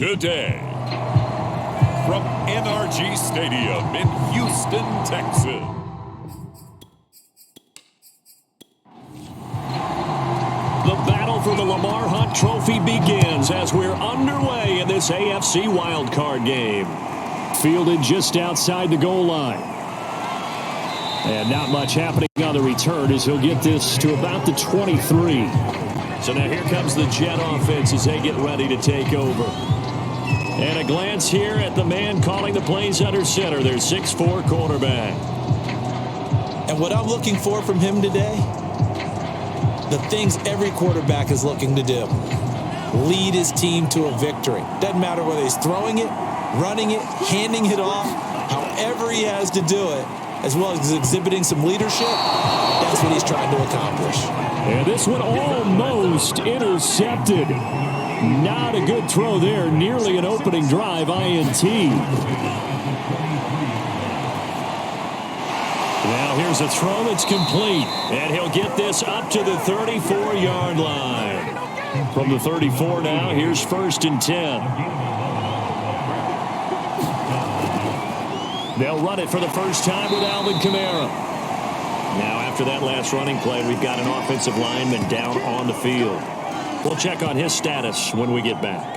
today. From NRG Stadium in Houston, Texas. The battle for the Lamar Hunt Trophy begins as we're underway in this AFC wildcard game. Fielded just outside the goal line. And not much happening on the return as he'll get this to about the 23. So now here comes the Jet offense as they get ready to take over. And a glance here at the man calling the plays under center, their 6'4" quarterback. And what I'm looking for from him today, the things every quarterback is looking to do. Lead his team to a victory. Doesn't matter whether he's throwing it, running it, handing it off, however he has to do it, as well as exhibiting some leadership, that's what he's trying to accomplish. And this one almost intercepted. Not a good throw there. Nearly an opening drive, INT. Now here's a throw that's complete. And he'll get this up to the 34-yard line. From the 34 now, here's 1st and 10. They'll run it for the first time with Alvin Kamara. Now after that last running play, we've got an offensive lineman down on the field. We'll check on his status when we get back.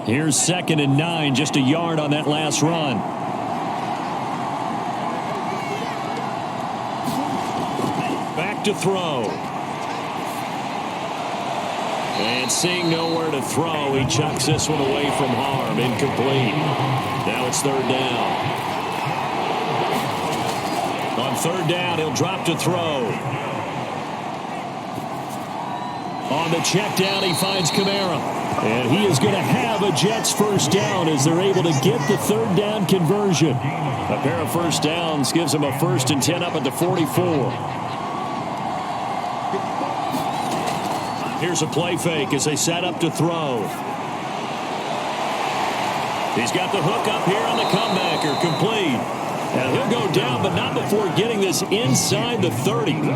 Here's 2nd and 9, just a yard on that last run. Back to throw. And seeing nowhere to throw, he chucks this one away from harm. Incomplete. Now it's 3rd down. On 3rd down, he'll drop to throw. On the check down, he finds Kamara. And he is going to have a Jets first down as they're able to get the 3rd down conversion. A pair of first downs gives them a 1st and 10 up at the 44. Here's a play fake as they set up to throw. He's got the hook up here on the comebacker, complete. And he'll go down, but not before getting this inside the 30.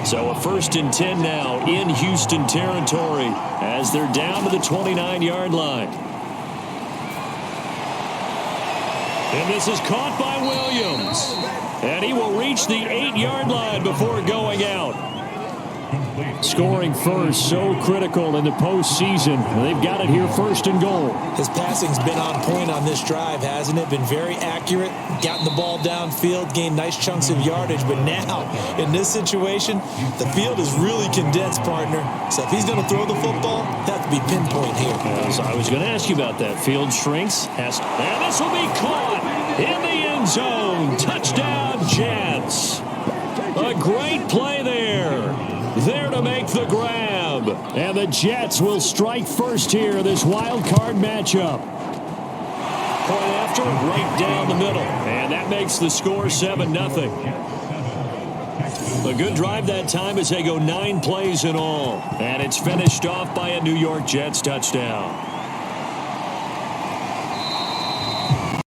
So a 1st and 10 now in Houston territory as they're down to the 29-yard line. And this is caught by Williams. And he will reach the 8-yard line before going out. Scoring first, so critical in the postseason. They've got it here 1st and goal. His passing's been on point on this drive, hasn't it? Been very accurate, gotten the ball downfield, gained nice chunks of yardage. But now, in this situation, the field is really condensed, partner. So if he's going to throw the football, that to be pinpoint here. I was going to ask you about that. Field shrinks. And this will be caught in the end zone. Touchdown, Jets. A great play there. There to make the grab. And the Jets will strike first here, this wild card matchup. Point after, right down the middle. And that makes the score 7-0. A good drive that time as they go 9 plays in all. And it's finished off by a New York Jets touchdown.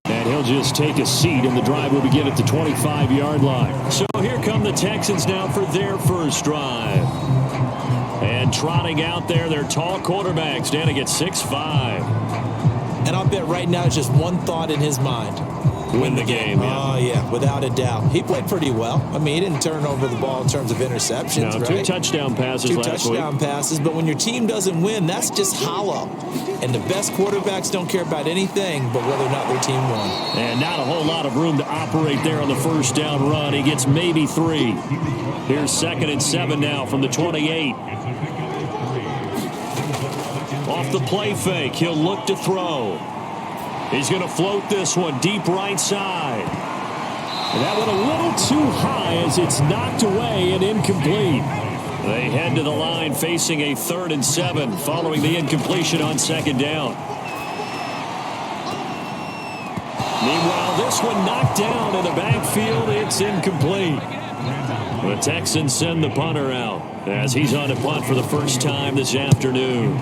And he'll just take a seat, and the drive will begin at the 25-yard line. So here come the Texans now for their first drive. And trotting out there, their tall quarterback standing at 6'5". And I'll bet right now it's just one thought in his mind. Win the game. Oh, yeah, without a doubt. He played pretty well. I mean, he didn't turn over the ball in terms of interceptions, right? 2 touchdown passes last week. 2 touchdown passes, but when your team doesn't win, that's just hollow. And the best quarterbacks don't care about anything but whether or not their team won. And not a whole lot of room to operate there on the first down run. He gets maybe 3. Here's 2nd and 7 now from the 28. Off the play fake, he'll look to throw. He's going to float this one deep right side. And that went a little too high as it's knocked away and incomplete. They head to the line facing a 3rd and 7 following the incompletion on 2nd down. Meanwhile, this one knocked down in the backfield. It's incomplete. The Texans send the punter out as he's on a punt for the first time this afternoon.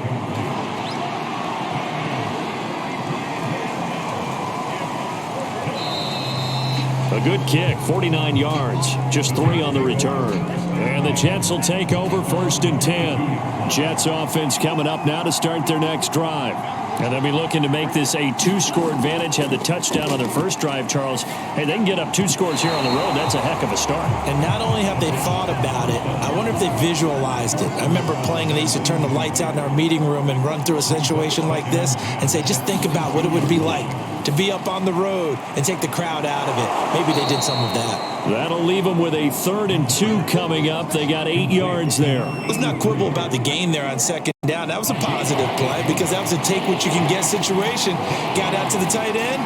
A good kick, 49 yards, just 3 on the return. And the Jets will take over 1st and 10. Jets offense coming up now to start their next drive. And they'll be looking to make this a 2-score advantage. Had the touchdown on their first drive, Charles. Hey, they can get up 2 scores here on the road. That's a heck of a start. And not only have they thought about it, I wonder if they visualized it. I remember playing and they used to turn the lights out in our meeting room and run through a situation like this and say, just think about what it would be like to be up on the road and take the crowd out of it. Maybe they did some of that. That'll leave them with a 3rd and 2 coming up. They got 8 yards there. Let's not quibble about the gain there on 2nd down. That was a positive play because that was a take-what-you-can-get situation. Got out to the tight end.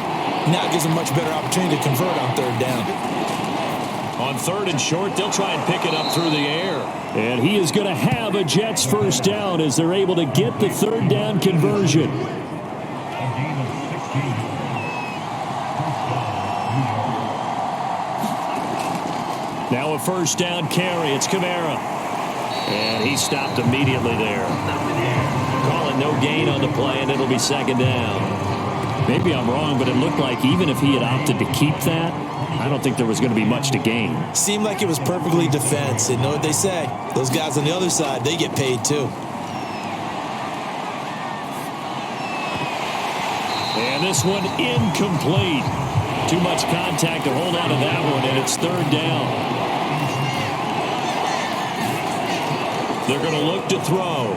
Now it gives them a much better opportunity to convert on 3rd down. On 3rd and short, they'll try and pick it up through the air. And he is going to have a Jets 1st down as they're able to get the 3rd down conversion. Now a 1st down carry. It's Kamara. And he stopped immediately there. Calling no gain on the play, and it'll be 2nd down. Maybe I'm wrong, but it looked like even if he had opted to keep that, I don't think there was going to be much to gain. Seemed like it was perfectly defense. And know what they say? Those guys on the other side, they get paid too. And this one incomplete. Too much contact to hold on to that one, and it's 3rd down. They're going to look to throw.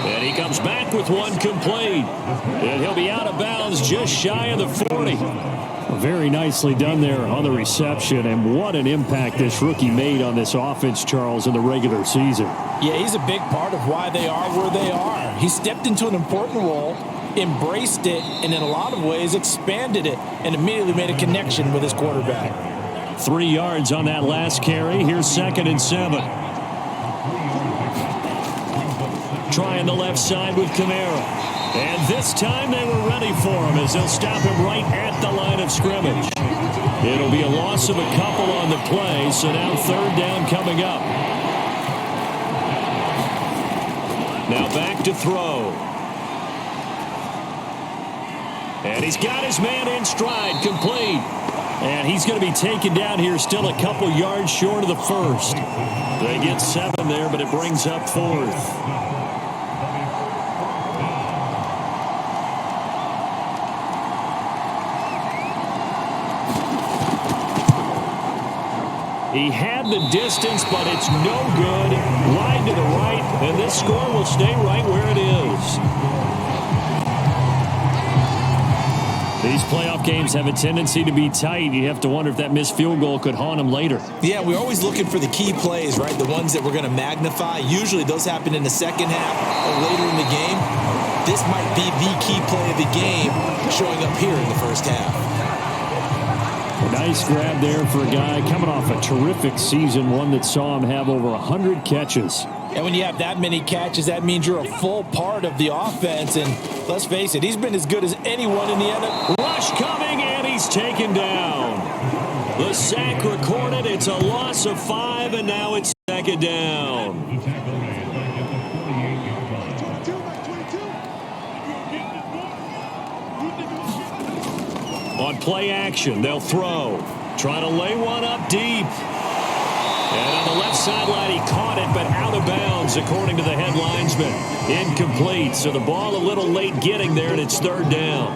And he comes back with one complete. And he'll be out of bounds just shy of the 40. Very nicely done there on the reception. And what an impact this rookie made on this offense, Charles, in the regular season. Yeah, he's a big part of why they are where they are. He stepped into an important role, embraced it, and in a lot of ways expanded it, and immediately made a connection with his quarterback. 3 yards on that last carry. Here's 2nd and 7. Trying the left side with Kamara. And this time they were ready for him as they'll stop him right at the line of scrimmage. It'll be a loss of a couple on the play, so now 3rd down coming up. Now back to throw. And he's got his man in stride, complete. And he's going to be taken down here still a couple yards short of the 1st. They get 7 there, but it brings up 4th. He had the distance, but it's no good. Wide to the right, and this score will stay right where it is. These playoff games have a tendency to be tight. You have to wonder if that missed field goal could haunt them later. Yeah, we're always looking for the key plays, right? The ones that we're going to magnify. Usually those happen in the 2nd half or later in the game. This might be the key play of the game showing up here in the 1st half. A nice grab there for a guy coming off a terrific season, one that saw him have over 100 catches. And when you have that many catches, that means you're a full part of the offense. And let's face it, he's been as good as anyone in the NFL. Rush coming, and he's taken down. The sack recorded. It's a loss of 5, and now it's 2nd down. On play action, they'll throw. Trying to lay one up deep. And on the left sideline, he caught it, but out of bounds, according to the head linesman. Incomplete, so the ball a little late getting there, and it's 3rd down.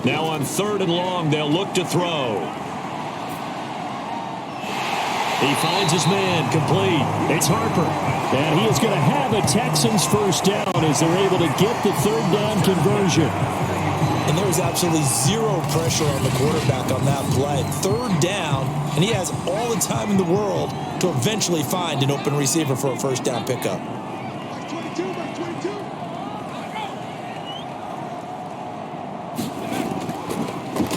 Now on 3rd and long, they'll look to throw. He finds his man, complete. It's Harper. And he is going to have a Texans 1st down as they're able to get the 3rd down conversion. And there was absolutely zero pressure on the quarterback on that play. 3rd down, and he has all the time in the world to eventually find an open receiver for a 1st down pickup.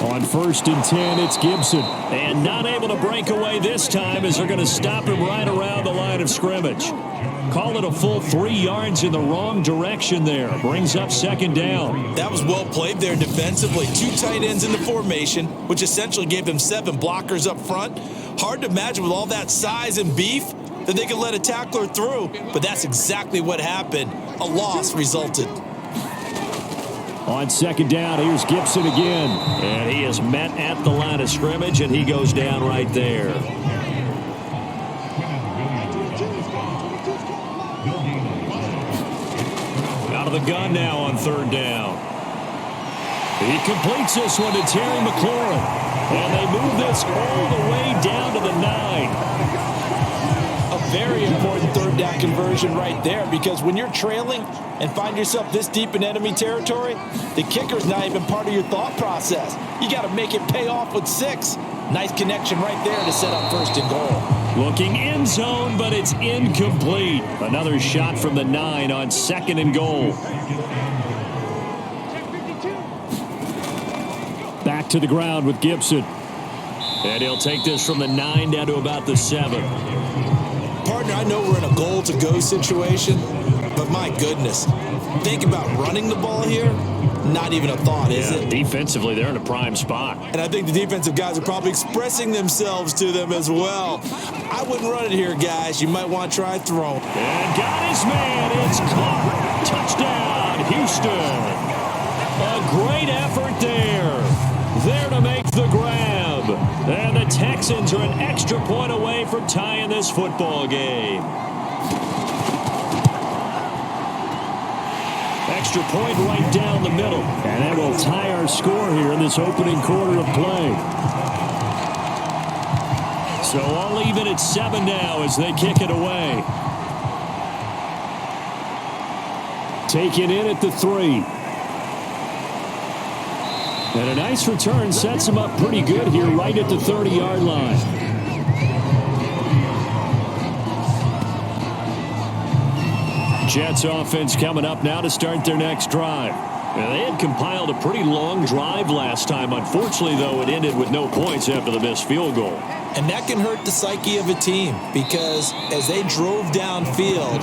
On 1st and 10, it's Gibson. And not able to break away this time as they're going to stop him right around the line of scrimmage. Call it a full 3 yards in the wrong direction there. Brings up 2nd down. That was well played there defensively. 2 tight ends in the formation, which essentially gave them 7 blockers up front. Hard to imagine with all that size and beef that they could let a tackler through, but that's exactly what happened. A loss resulted. On second down, here's Gibson again. And he is met at the line of scrimmage, and he goes down right there. Out of the gun now on third down. He completes this one to Terry McLaurin. And they move this all the way down to the 9. A very important third down conversion right there, because when you're trailing and find yourself this deep in enemy territory, the kicker's not even part of your thought process. You got to make it pay off with 6. Nice connection right there to set up first and goal. Looking end zone, but it's incomplete. Another shot from the 9 on second and goal. Back to the ground with Gibson. And he'll take this from the 9 down to about the 7. Partner, I know we're in a goal-to-go situation, but my goodness, think about running the ball here. Not even a thought, is it? Defensively, they're in a prime spot. And I think the defensive guys are probably expressing themselves to them as well. I wouldn't run it here, guys. You might want to try throwing. And got his man. It's caught. Touchdown, Houston. A great effort there. There to make the grab. And the Texans are an extra point away from tying this football game. Extra point right down the middle. And that will tie our score here in this opening quarter of play. So all even at 7 now as they kick it away. Taken in at the 3. And a nice return sets him up pretty good here right at the 30-yard line. Jets offense coming up now to start their next drive. Now, they had compiled a pretty long drive last time. Unfortunately, though, it ended with no points after the missed field goal. And that can hurt the psyche of a team, because as they drove downfield,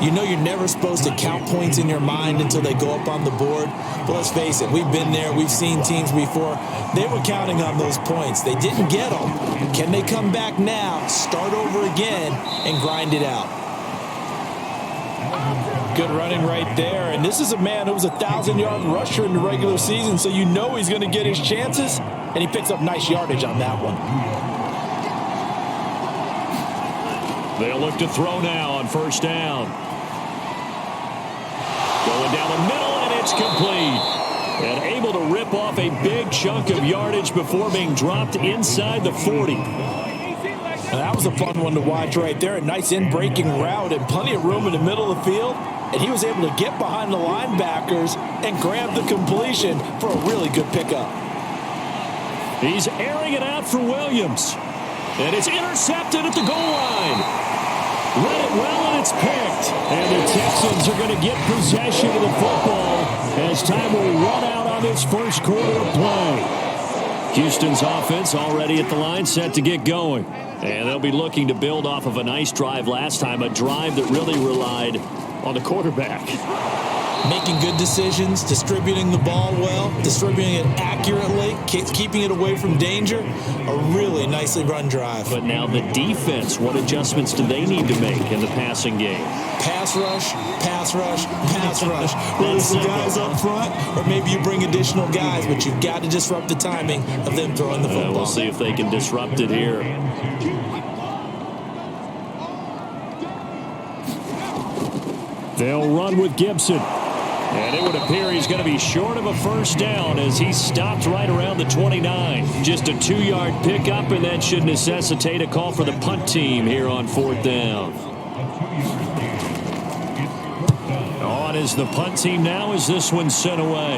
you know you're never supposed to count points in your mind until they go up on the board. But let's face it, we've been there. We've seen teams before. They were counting on those points. They didn't get them. Can they come back now, start over again, and grind it out? Good running right there. And this is a man who was a 1,000-yard rusher in the regular season, so you know he's going to get his chances. And he picks up nice yardage on that one. They'll look to throw now on first down. Going down the middle, and it's complete. And able to rip off a big chunk of yardage before being dropped inside the 40. Now, that was a fun one to watch right there. A nice in-breaking route and plenty of room in the middle of the field. And he was able to get behind the linebackers and grab the completion for a really good pickup. He's airing it out for Williams. And it's intercepted at the goal line. Read it well, and it's picked. And the Texans are going to get possession of the football as time will run out on this first quarter of play. Houston's offense already at the line, set to get going. And they'll be looking to build off of a nice drive last time, a drive that really relied on the quarterback. Making good decisions, distributing the ball well, distributing it accurately, keeping it away from danger. A really nicely run drive. But now the defense, what adjustments do they need to make in the passing game? Pass rush, pass rush, pass rush. Whether it's the guys up front, or maybe you bring additional guys, but you've got to disrupt the timing of them throwing the football. We'll see if they can disrupt it here. They'll run with Gibson. And it would appear he's going to be short of a first down as he stopped right around the 29. Just a 2-yard pickup, and that should necessitate a call for the punt team here on fourth down. On is the punt team now as this one's sent away.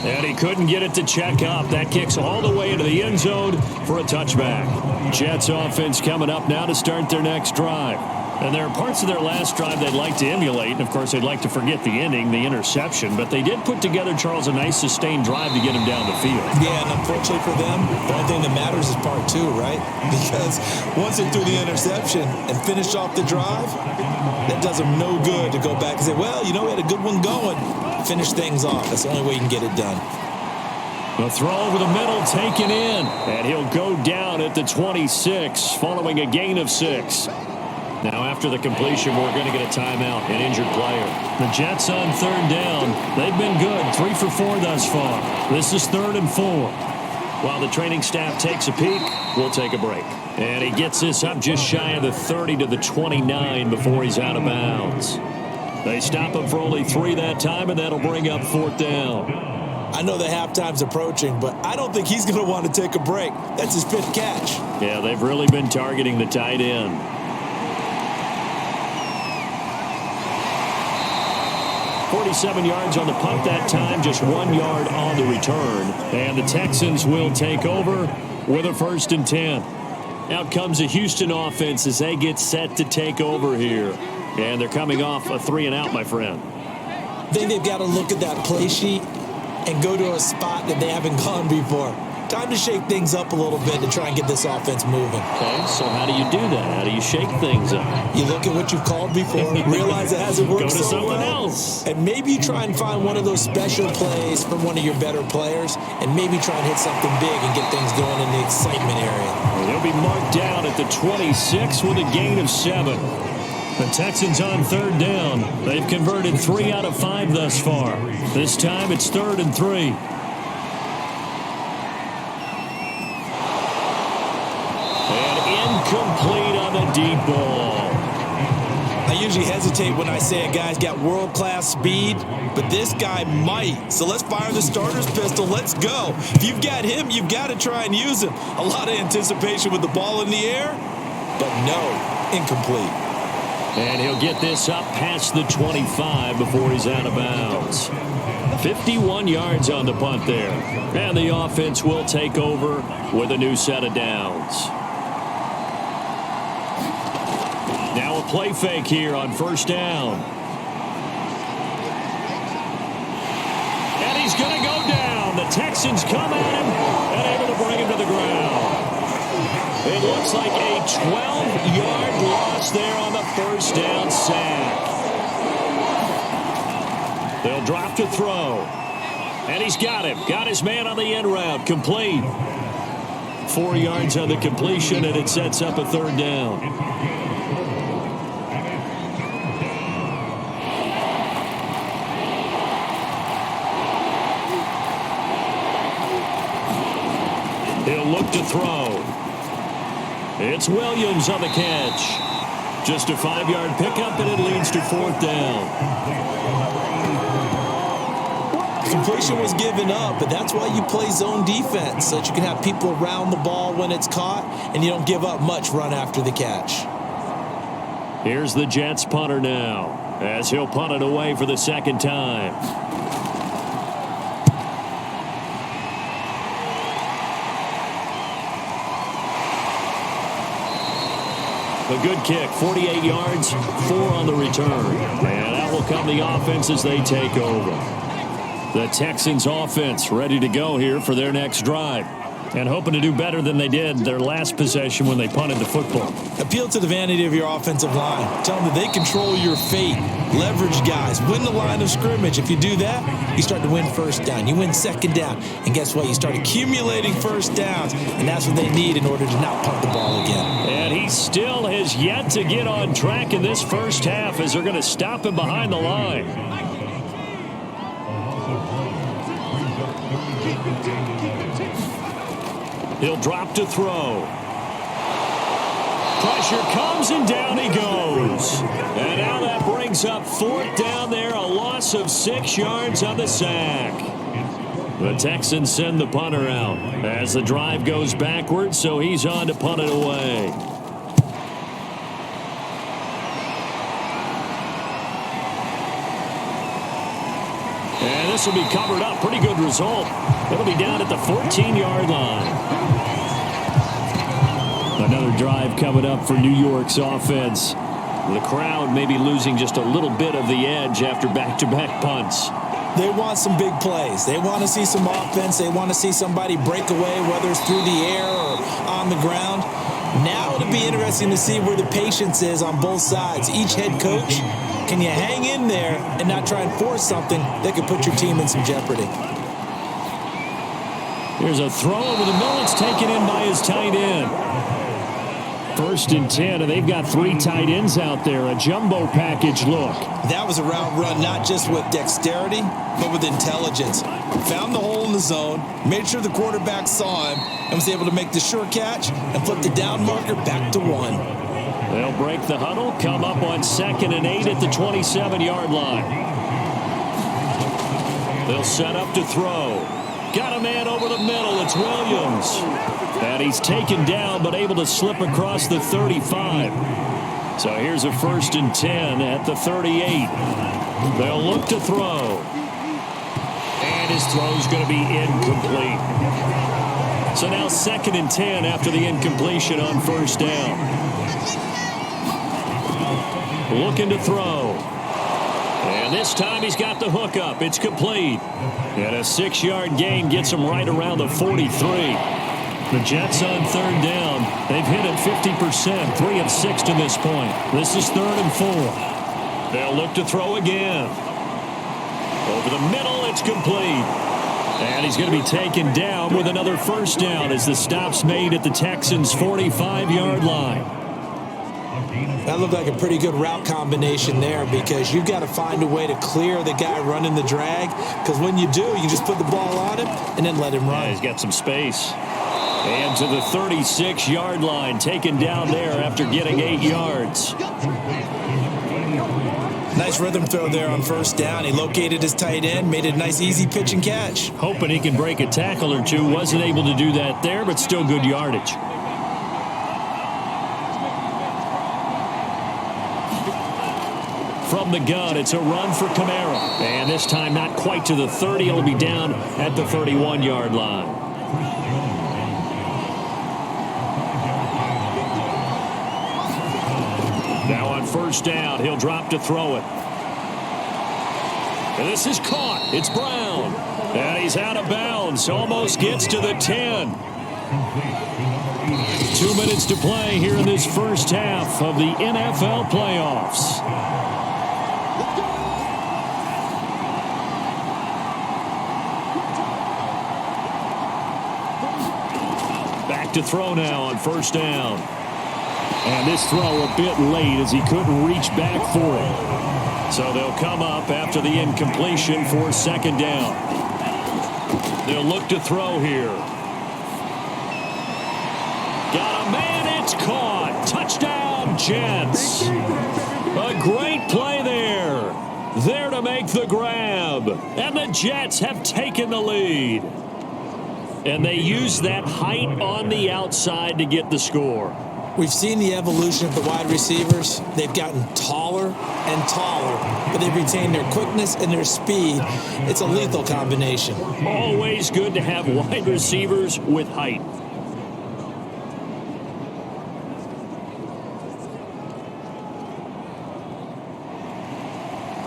And he couldn't get it to check up. That kicks all the way into the end zone for a touchback. Jets offense coming up now to start their next drive. And there are parts of their last drive they'd like to emulate. And, of course, they'd like to forget the ending, the interception. But they did put together, Charles, a nice sustained drive to get him down the field. Yeah, and unfortunately for them, the only thing that matters is part 2, right? Because once they threw the interception and finished off the drive, that does them no good to go back and say, well, you know, we had a good one going. Finish things off. That's the only way you can get it done. The throw over the middle taken in. And he'll go down at the 26 following a gain of 6. Now after the completion, we're going to get a timeout, an injured player. The Jets on third down. They've been good, 3 for 4 thus far. This is 3rd and 4. While the training staff takes a peek, we'll take a break. And he gets this up just shy of the 30 to the 29 before he's out of bounds. They stop him for only 3 that time, and that'll bring up 4th down. I know the halftime's approaching, but I don't think he's going to want to take a break. That's his 5th catch. Yeah, they've really been targeting the tight end. .47 yards on the punt that time, just 1 yard on the return. And the Texans will take over with a 1st and 10. Out comes the Houston offense as they get set to take over here. And they're coming off a 3-and-out, my friend. I think they've got to look at that play sheet and go to a spot that they haven't gone before. Time to shake things up a little bit to try and get this offense moving. Okay, so how do you do that? How do you shake things up? You look at what you've called before, realize it hasn't worked Go to so something well, else. and maybe you try and find one of those special plays from one of your better players, and maybe try and hit something big and get things going in the excitement area. He'll be marked down at the 26 with a gain of 7. The Texans on third down. They've converted 3 out of 5 thus far. This time it's 3rd and 3. Incomplete on the deep ball. I usually hesitate when I say a guy's got world-class speed, but this guy might. So let's fire the starter's pistol. Let's go. If you've got him, you've got to try and use him. A lot of anticipation with the ball in the air, but no, incomplete. And he'll get this up past the 25 before he's out of bounds. 51 yards on the punt there. And the offense will take over with a new set of downs. Now a play fake here on 1st down. And he's going to go down. The Texans come at him and able to bring him to the ground. It looks like a 12-yard loss there on the 1st down sack. They'll drop to throw. And he's got him. Got his man on the end route. Complete. 4 yards on the completion, and it sets up a 3rd down. He'll look to throw. It's Williams on the catch. Just a 5-yard pickup, and it leads to 4th down. Completion was given up, but that's why you play zone defense, so that you can have people around the ball when it's caught, and you don't give up much run after the catch. Here's the Jets punter now, as he'll punt it away for the 2nd time. A good kick, 48 yards, 4 on the return. And out will come the offense as they take over. The Texans offense ready to go here for their next drive. And hoping to do better than they did their last possession when they punted the football. Appeal to the vanity of your offensive line. Tell them that they control your fate. Leverage guys. Win the line of scrimmage. If you do that, you start to win 1st down. You win 2nd down. And guess what? You start accumulating 1st downs. And that's what they need in order to not punt the ball again. And he still has yet to get on track in this 1st half as they're going to stop him behind the line. He'll drop to throw. Pressure comes and down he goes. And now that brings up 4th down there, a loss of 6 yards on the sack. The Texans send the punter out as the drive goes backwards, so he's on to punt it away. And this will be covered up. Pretty good result. It'll be down at the 14-yard line. Another drive coming up for New York's offense. The crowd may be losing just a little bit of the edge after back-to-back punts. They want some big plays. They want to see some offense. They want to see somebody break away, whether it's through the air or on the ground. Now it'll be interesting to see where the patience is on both sides. Each head coach, can you hang in there and not try and force something that could put your team in some jeopardy? Here's a throw over the middle. It's taken in by his tight end. First and 10, and they've got 3 tight ends out there. A jumbo package look. That was a route run not just with dexterity, but with intelligence. Found the hole in the zone, made sure the quarterback saw him, and was able to make the sure catch and flip the down marker back to 1. They'll break the huddle, come up on 2nd and 8 at the 27-yard line. They'll set up to throw. Got a man over the middle. It's Williams. And he's taken down, but able to slip across the 35. So here's a 1st and 10 at the 38. They'll look to throw. And his throw's going to be incomplete. So now 2nd and 10 after the incompletion on 1st down. Looking to throw. And this time he's got the hook up. It's complete. And a 6-yard gain gets him right around the 43. The Jets on 3rd down. They've hit it 50%, 3 of 6 to this point. This is 3rd and 4. They'll look to throw again. Over the middle, it's complete. And he's going to be taken down with another 1st down as the stop's made at the Texans' 45-yard line. That looked like a pretty good route combination there because you've got to find a way to clear the guy running the drag, because when you do, you just put the ball on him and then let him run. Yeah, he's got some space. And to the 36-yard line, taken down there after getting 8 yards. Nice rhythm throw there on 1st down. He located his tight end, made it a nice easy pitch and catch. Hoping he can break a tackle or two. Wasn't able to do that there, but still good yardage. From the gun, it's a run for Kamara. And this time not quite to the 30. It'll be down at the 31-yard line. Now on 1st down, he'll drop to throw it. And this is caught. It's Brown. And he's out of bounds. Almost gets to the 10. 2 minutes to play here in this first half of the NFL playoffs. Back to throw now on 1st down. And this throw a bit late as he couldn't reach back for it. So they'll come up after the incompletion for 2nd down. They'll look to throw here. Got a man, it's caught. Touchdown, Jets. A great play there. There to make the grab. And the Jets have taken the lead. And they use that height on the outside to get the score. We've seen the evolution of the wide receivers. They've gotten taller and taller, but they've retained their quickness and their speed. It's a lethal combination. Always good to have wide receivers with height.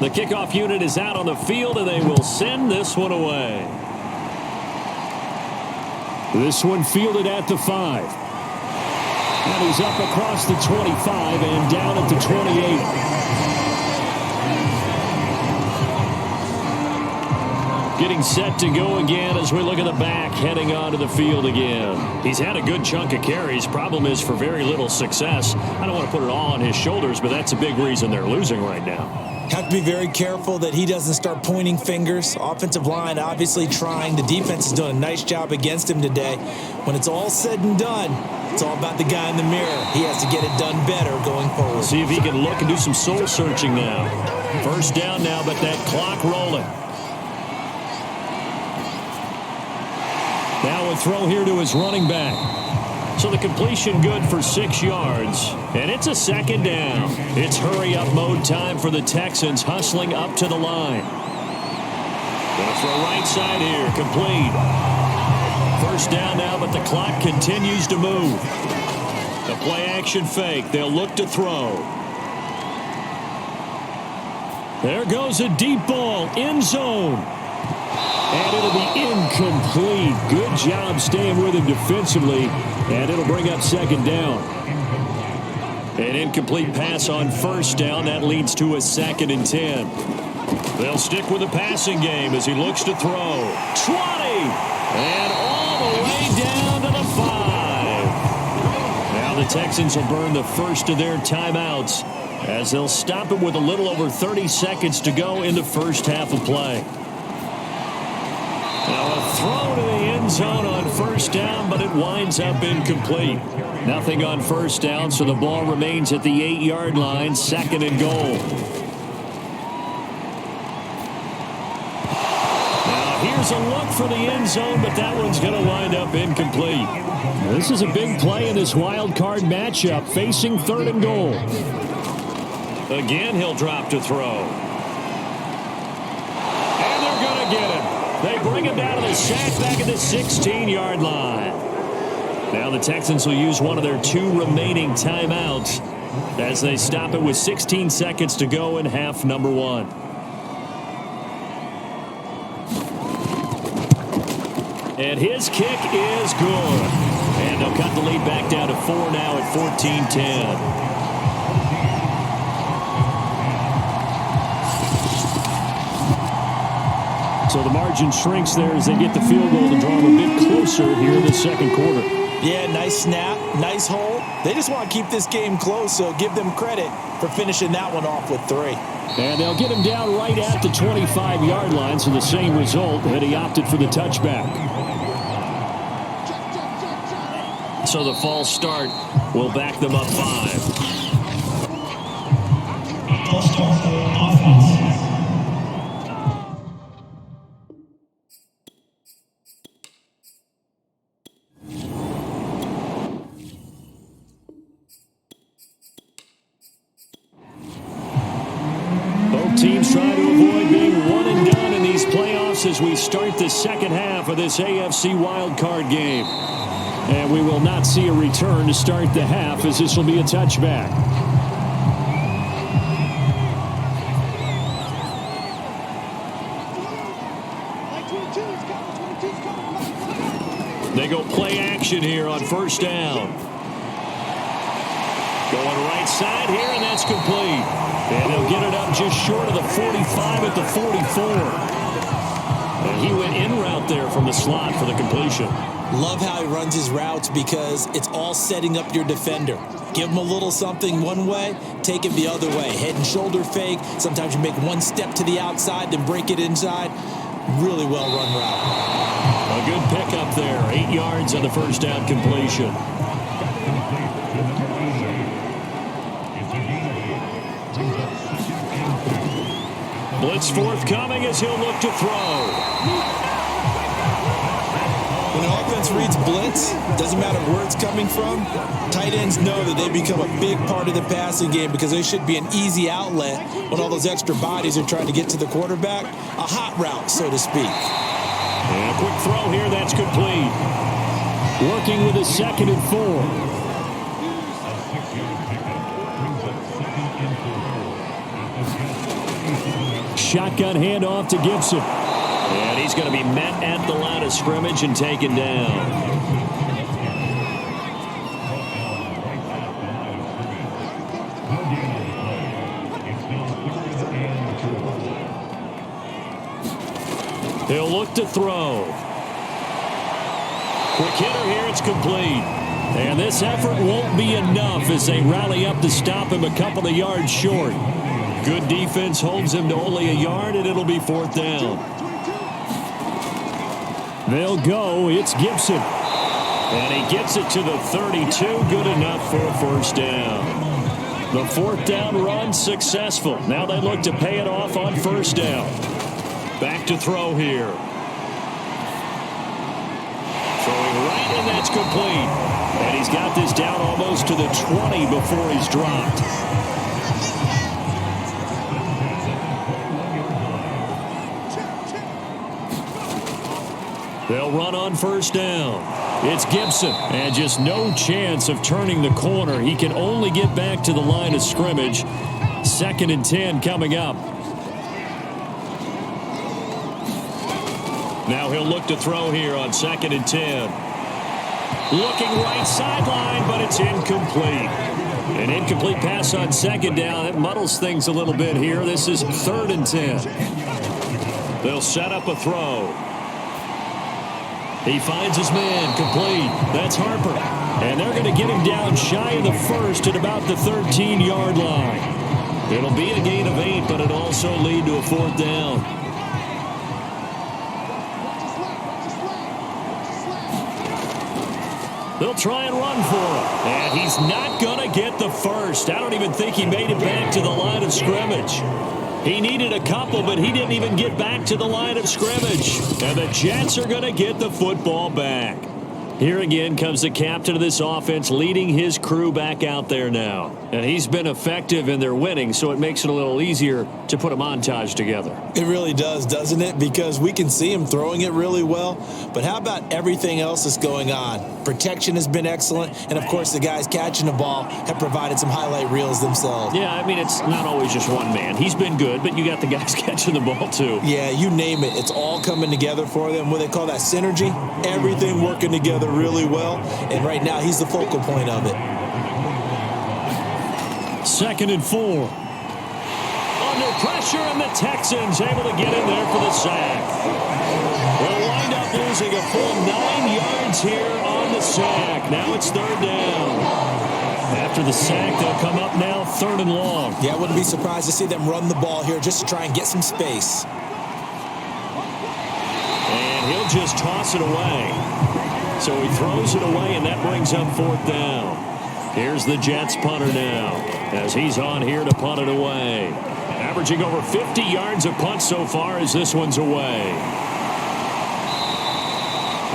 The kickoff unit is out on the field, and they will send this one away. This one fielded at the 5. And he's up across the 25 and down at the 28. Getting set to go again as we look at the back, heading onto the field again. He's had a good chunk of carries. Problem is for very little success. I don't want to put it all on his shoulders, but that's a big reason they're losing right now. Have to be very careful that he doesn't start pointing fingers. Offensive line obviously trying. The defense is doing a nice job against him today. When it's all said and done, it's all about the guy in the mirror. He has to get it done better going forward. See if he can look and do some soul searching now. 1st down now, but that clock rolling. Now a throw here to his running back. So the completion good for 6 yards. And it's a 2nd down. It's hurry-up mode time for the Texans, hustling up to the line. Gonna throw right side here, complete. 1st down now, but the clock continues to move. The play-action fake. They'll look to throw. There goes a deep ball, end zone. And it'll be incomplete. Good job staying with him defensively. And it'll bring up 2nd down. An incomplete pass on 1st down. That leads to a 2nd and 10. They'll stick with the passing game as he looks to throw. 20! And all the way down to the 5. Now the Texans will burn the first of their timeouts as they'll stop it with a little over 30 seconds to go in the first half of play. Now a throw to the end zone on first down, but it winds up incomplete. Nothing on first down, so the ball remains at the 8-yard line, second and goal. Now here's a look for the end zone, but that one's going to wind up incomplete. This is a big play in this wild card matchup, facing third and goal. Again, he'll drop to throw. And they're going to get him. They bring him down to the sack back at the 16-yard line. Now the Texans will use one of their 2 remaining timeouts as they stop it with 16 seconds to go in half number 1. And his kick is good. And they'll cut the lead back down to 4 now at 14-10. So the margin shrinks there as they get the field goal to draw them a bit closer here in the second quarter. Yeah, nice snap, nice hole. They just want to keep this game close, so give them credit for finishing that one off with 3. And they'll get him down right at the 25-yard line, so the same result, and he opted for the touchback. So the false start will back them up 5. Teams trying to avoid being one and done in these playoffs as we start the second half of this AFC wildcard game. And we will not see a return to start the half as this will be a touchback. They go play action here on first down. Going right side here, and that's complete. And they'll get it up just short of the 45 at the 44. And he went in route there from the slot for the completion. Love how he runs his routes because it's all setting up your defender. Give him a little something one way, take it the other way. Head and shoulder fake. Sometimes you make one step to the outside, then break it inside. Really well run route. A good pickup there. 8 yards on the first down completion. Blitz forthcoming as he'll look to throw. When an offense reads blitz, doesn't matter where it's coming from, tight ends know that they become a big part of the passing game because they should be an easy outlet when all those extra bodies are trying to get to the quarterback. A hot route, so to speak. And a quick throw here, that's complete. Working with a 2nd and 4. Shotgun handoff to Gibson. And he's going to be met at the line of scrimmage and taken down. He'll look to throw. Quick hitter here, it's complete. And this effort won't be enough as they rally up to stop him a couple of yards short. Good defense holds him to only a yard, and it'll be 4th down. They'll go. It's Gibson. And he gets it to the 32. Good enough for a first down. The 4th down run successful. Now they look to pay it off on first down. Back to throw here. Throwing right, and that's complete. And he's got this down almost to the 20 before he's dropped. They'll run on first down. It's Gibson, and just no chance of turning the corner. He can only get back to the line of scrimmage. 2nd and 10 coming up. Now he'll look to throw here on 2nd and 10. Looking right sideline, but it's incomplete. An incomplete pass on 2nd down. It muddles things a little bit here. This is 3rd and 10. They'll set up a throw. He finds his man, complete. That's Harper. And they're going to get him down shy of the first at about the 13-yard line. It'll be a gain of 8, but it'll also lead to a 4th down. They'll try and run for him. And he's not going to get the first. I don't even think he made it back to the line of scrimmage. He needed a couple, but he didn't even get back to the line of scrimmage. And the Jets are going to get the football back. Here again comes the captain of this offense leading his crew back out there now. And he's been effective in their winning, so it makes it a little easier to put a montage together. It really does, doesn't it? Because we can see him throwing it really well. But how about everything else that's going on? Protection has been excellent. And, of course, the guys catching the ball have provided some highlight reels themselves. Yeah, I mean, it's not always just one man. He's been good, but you got the guys catching the ball, too. Yeah, you name it. It's all coming together for them. What they call that synergy. Everything working together really well. And right now, he's the focal point of it. 2nd and 4. Under pressure, and the Texans able to get in there for the sack. They'll wind up losing a full 9 yards here on the sack. Now it's 3rd down. After the sack, they'll come up now 3rd and long. Yeah, I wouldn't be surprised to see them run the ball here just to try and get some space. And he'll just toss it away. So he throws it away, and that brings up 4th down. Here's the Jets punter now as he's on here to punt it away. Averaging over 50 yards a punt so far as this one's away.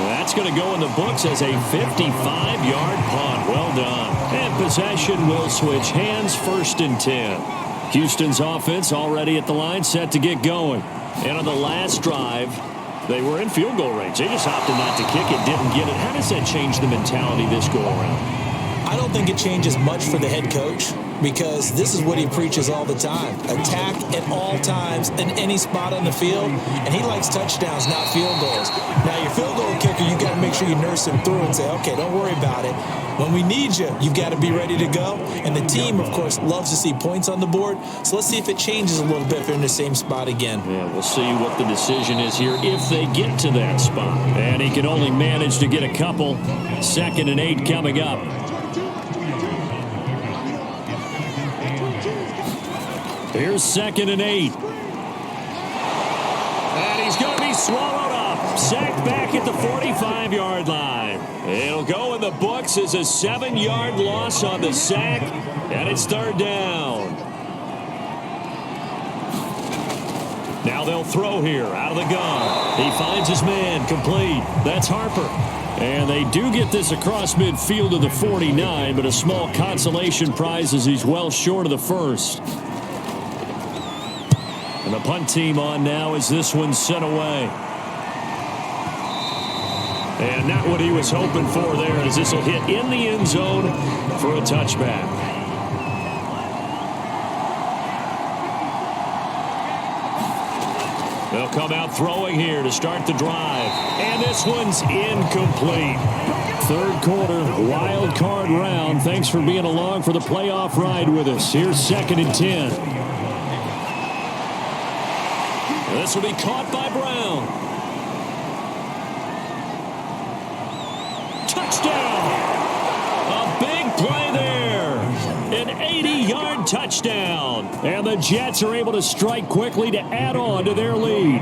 That's going to go in the books as a 55-yard punt. Well done. And possession will switch hands, 1st and 10. Houston's offense already at the line, set to get going. And on the last drive, they were in field goal range. They just opted not to kick it, didn't get it. How does that change the mentality this go around? I don't think it changes much for the head coach because this is what he preaches all the time. Attack at all times in any spot on the field, and he likes touchdowns, not field goals. Now, your field goal kicker, you got to make sure you nurse him through and say, okay, don't worry about it. When we need you, you've got to be ready to go. And the team, of course, loves to see points on the board. So let's see if it changes a little bit if they're in the same spot again. Yeah, we'll see what the decision is here if they get to that spot. And he can only manage to get a couple. 2nd and 8 coming up. Here's 2nd and 8. And he's going to be swallowed up. Sacked back at the 45-yard line. It'll go in the books as a 7-yard loss on the sack. And it's 3rd down. Now they'll throw here out of the gun. He finds his man, complete. That's Harper. And they do get this across midfield to the 49, but a small consolation prize as he's well short of the first. And the punt team on now as this one's sent away. And not what he was hoping for there as this will hit in the end zone for a touchback. They'll come out throwing here to start the drive. And this one's incomplete. 3rd quarter, wild card round. Thanks for being along for the playoff ride with us. Here's 2nd and 10. This will be caught by Brown. Touchdown! A big play there. An 80-yard touchdown. And the Jets are able to strike quickly to add on to their lead.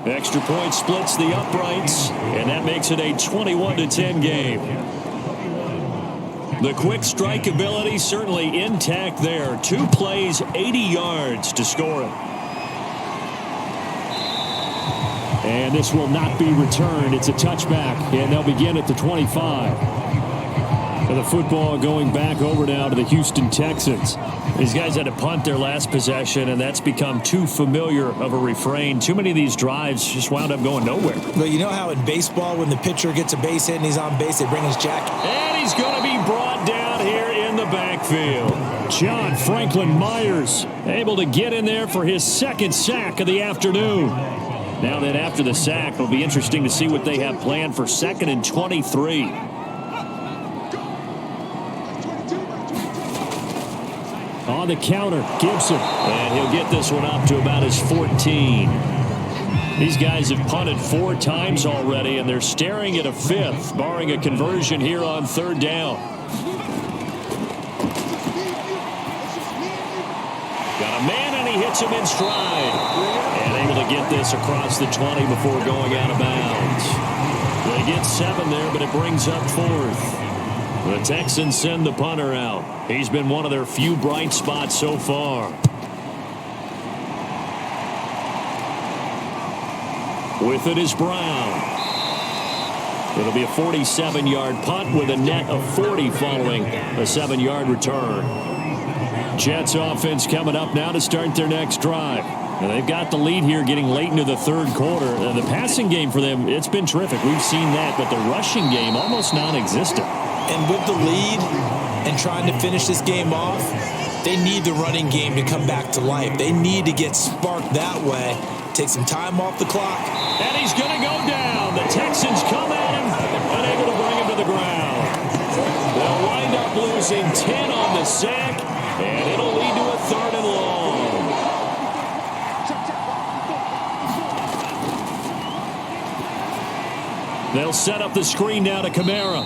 Extra point splits the uprights, and that makes it a 21-10 game. The quick strike ability certainly intact there. 2 plays, 80 yards to score it. And this will not be returned. It's a touchback, and they'll begin at the 25. And the football going back over now to the Houston Texans. These guys had to punt their last possession, and that's become too familiar of a refrain. Too many of these drives just wound up going nowhere. Well, you know how in baseball when the pitcher gets a base hit and he's on base, they bring his jacket? And he's going to be brought down here in the backfield. John Franklin Myers able to get in there for his 2nd sack of the afternoon. Now that after the sack, it'll be interesting to see what they have planned for 2nd and 23. On the counter. Gibson. And he'll get this one up to about his 14. These guys have punted 4 times already, and they're staring at a 5th, barring a conversion here on 3rd down. Got a man, and he hits him in stride. And able to get this across the 20 before going out of bounds. They get 7 there, but it brings up 4th. The Texans send the punter out. He's been one of their few bright spots so far. With it is Brown. It'll be a 47-yard punt with a net of 40 following a 7-yard return. Jets offense coming up now to start their next drive. And they've got the lead here getting late into the 3rd quarter. The passing game for them, it's been terrific. We've seen that, but the rushing game almost non-existent. And with the lead and trying to finish this game off, they need the running game to come back to life. They need to get sparked that way, take some time off the clock. And he's going to go down. The Texans come at him, unable to bring him to the ground. They'll wind up losing 10 on the sack, and it'll lead to a 3rd and long. They'll set up the screen now to Kamara.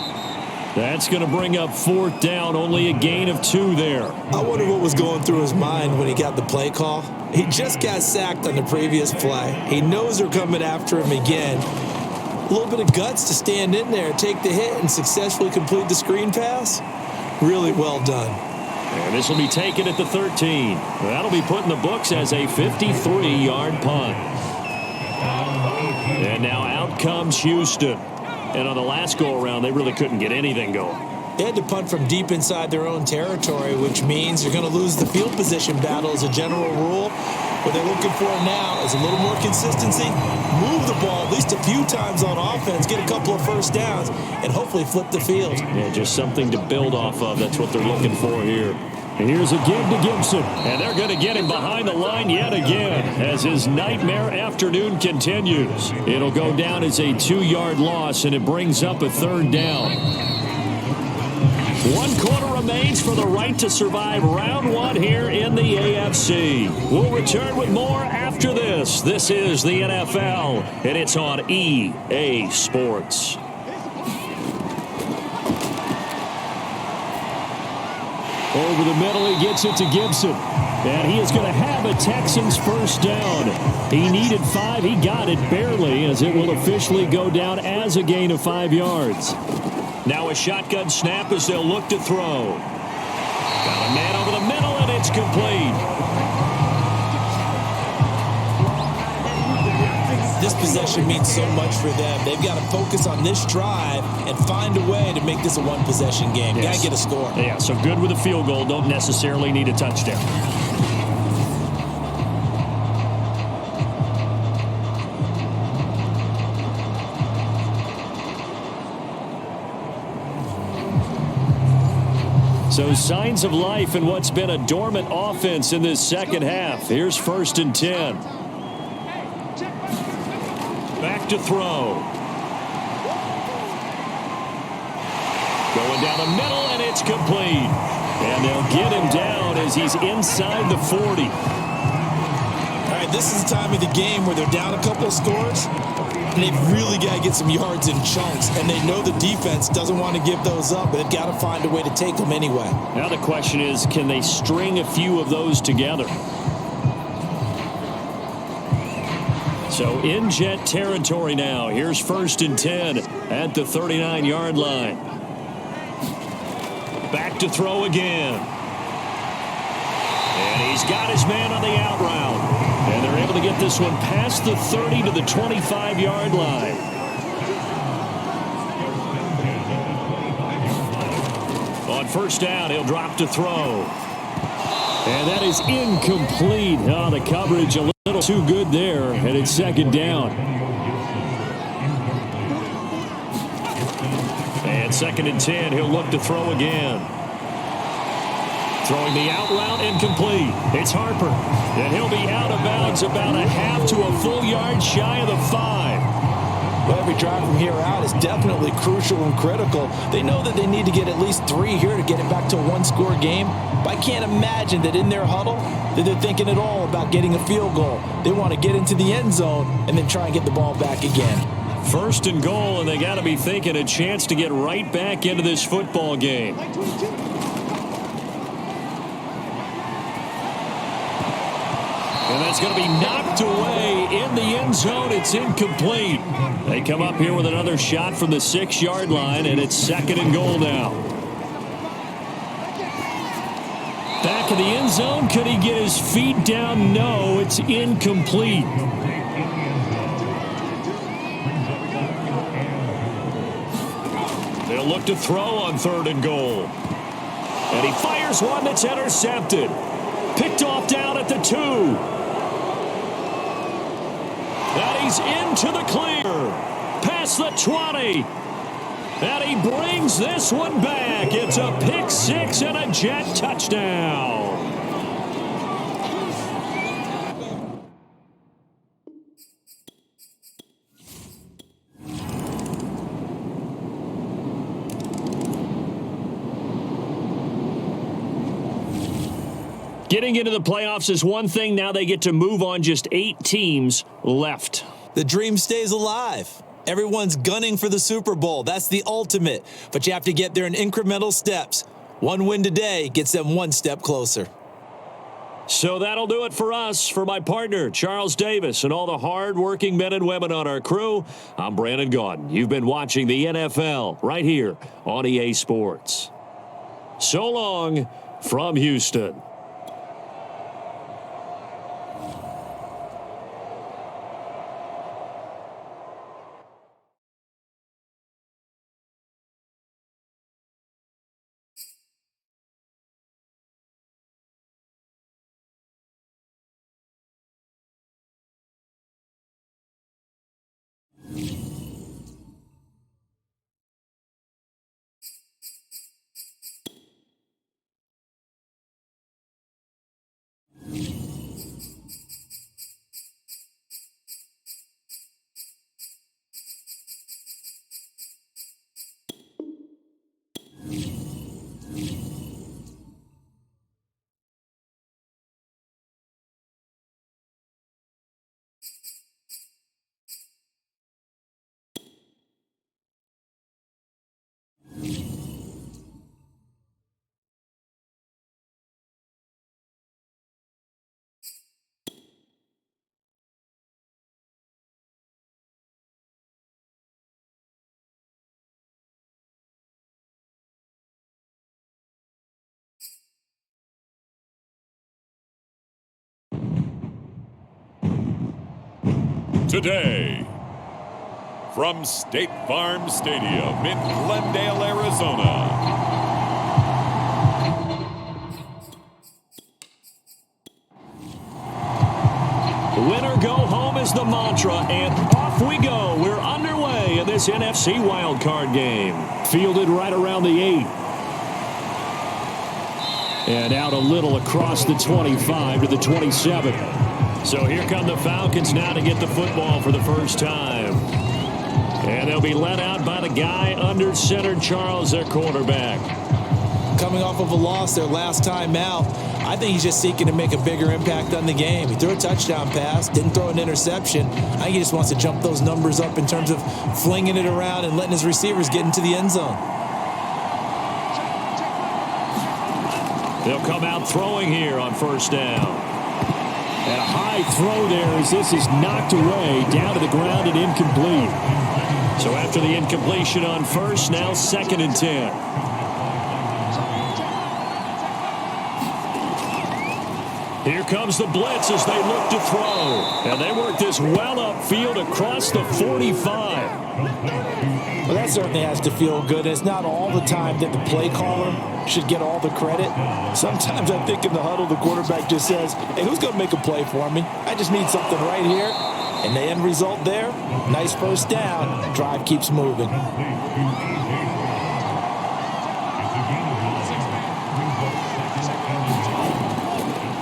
That's going to bring up 4th down, only a gain of 2 there. I wonder what was going through his mind when he got the play call. He just got sacked on the previous play. He knows they're coming after him again. A little bit of guts to stand in there, take the hit, and successfully complete the screen pass. Really well done. And this will be taken at the 13. That'll be put in the books as a 53-yard punt. And now out comes Houston. And on the last go-around, they really couldn't get anything going. They had to punt from deep inside their own territory, which means they're going to lose the field position battle as a general rule. What they're looking for now is a little more consistency, move the ball at least a few times on offense, get a couple of first downs, and hopefully flip the field. Yeah, just something to build off of. That's what they're looking for here. And here's a give to Gibson. And they're going to get him behind the line yet again as his nightmare afternoon continues. It'll go down as a 2-yard loss, and it brings up a 3rd down. 1 quarter remains for the right to survive round 1 here in the AFC. We'll return with more after this. This is the NFL, and it's on EA Sports. Over the middle, he gets it to Gibson. And he is going to have a Texans 1st down. He needed 5. He got it barely, as it will officially go down as a gain of 5 yards. Now a shotgun snap as they'll look to throw. Got a man over the middle, and it's complete. This possession means so much for them. They've got to focus on this drive and find a way to make this a 1-possession game. Yes. Got to get a score. Yeah, so good with a field goal. Don't necessarily need a touchdown. So signs of life in what's been a dormant offense in this second half. Here's 1st and 10. Back to throw. Going down the middle, and it's complete. And they'll get him down as he's inside the 40. All right, this is the time of the game where they're down a couple of scores, and they've really got to get some yards in chunks, and they know the defense doesn't want to give those up, but they've got to find a way to take them anyway. Now the question is, can they string a few of those together? So in Jet territory now. Here's 1st and 10 at the 39-yard line. Back to throw again. And he's got his man on the out route. And they're able to get this one past the 30 to the 25-yard line. On 1st down, he'll drop to throw. And that is incomplete. Oh, the coverage a little too good there, and it's 2nd down. And 2nd and 10, he'll look to throw again. Throwing the out route, incomplete. It's Harper. And he'll be out of bounds about a half to a full yard shy of the 5. Well, every drive from here out is definitely crucial and critical. They know that they need to get at least 3 here to get it back to a one-score game. But I can't imagine that in their huddle that they're thinking at all about getting a field goal. They want to get into the end zone and then try and get the ball back again. 1st and goal, and they got to be thinking a chance to get right back into this football game. And that's going to be knocked away in the end zone. It's incomplete. They come up here with another shot from the 6-yard line, and it's 2nd and goal now. Back in the end zone. Could he get his feet down? No, it's incomplete. They'll look to throw on 3rd and goal. And he fires one that's intercepted. Picked off down at the 2. And he's into the clear. Past the 20. And he brings this one back. It's a pick 6 and a Jet touchdown. Getting into the playoffs is one thing. Now they get to move on. Just 8 teams left. The dream stays alive. Everyone's gunning for the Super Bowl. That's the ultimate. But you have to get there in incremental steps. One win today gets them one step closer. So that'll do it for us. For my partner, Charles Davis, and all the hard-working men and women on our crew, I'm Brandon Gaudin. You've been watching the NFL right here on EA Sports. So long from Houston. Today, from State Farm Stadium in Glendale, Arizona. Win or go home is the mantra, and off we go. We're underway in this NFC wildcard game. Fielded right around the 8. And out a little across the 25 to the 27. So here come the Falcons now to get the football for the first time. And they'll be led out by the guy under center, Charles, their quarterback. Coming off of a loss their last time out, I think he's just seeking to make a bigger impact on the game. He threw a touchdown pass, didn't throw an interception. I think he just wants to jump those numbers up in terms of flinging it around and letting his receivers get into the end zone. They'll come out throwing here on first down. And a high throw there as this is knocked away down to the ground and incomplete. So after the incompletion on first, now 2nd and 10. Here comes the blitz as they look to throw. And they work this well upfield across the 45. Well, that certainly has to feel good. It's not all the time that the play caller should get all the credit. Sometimes I think in the huddle, the quarterback just says, hey, who's going to make a play for me? I just need something right here. And the end result there, nice first down. Drive keeps moving.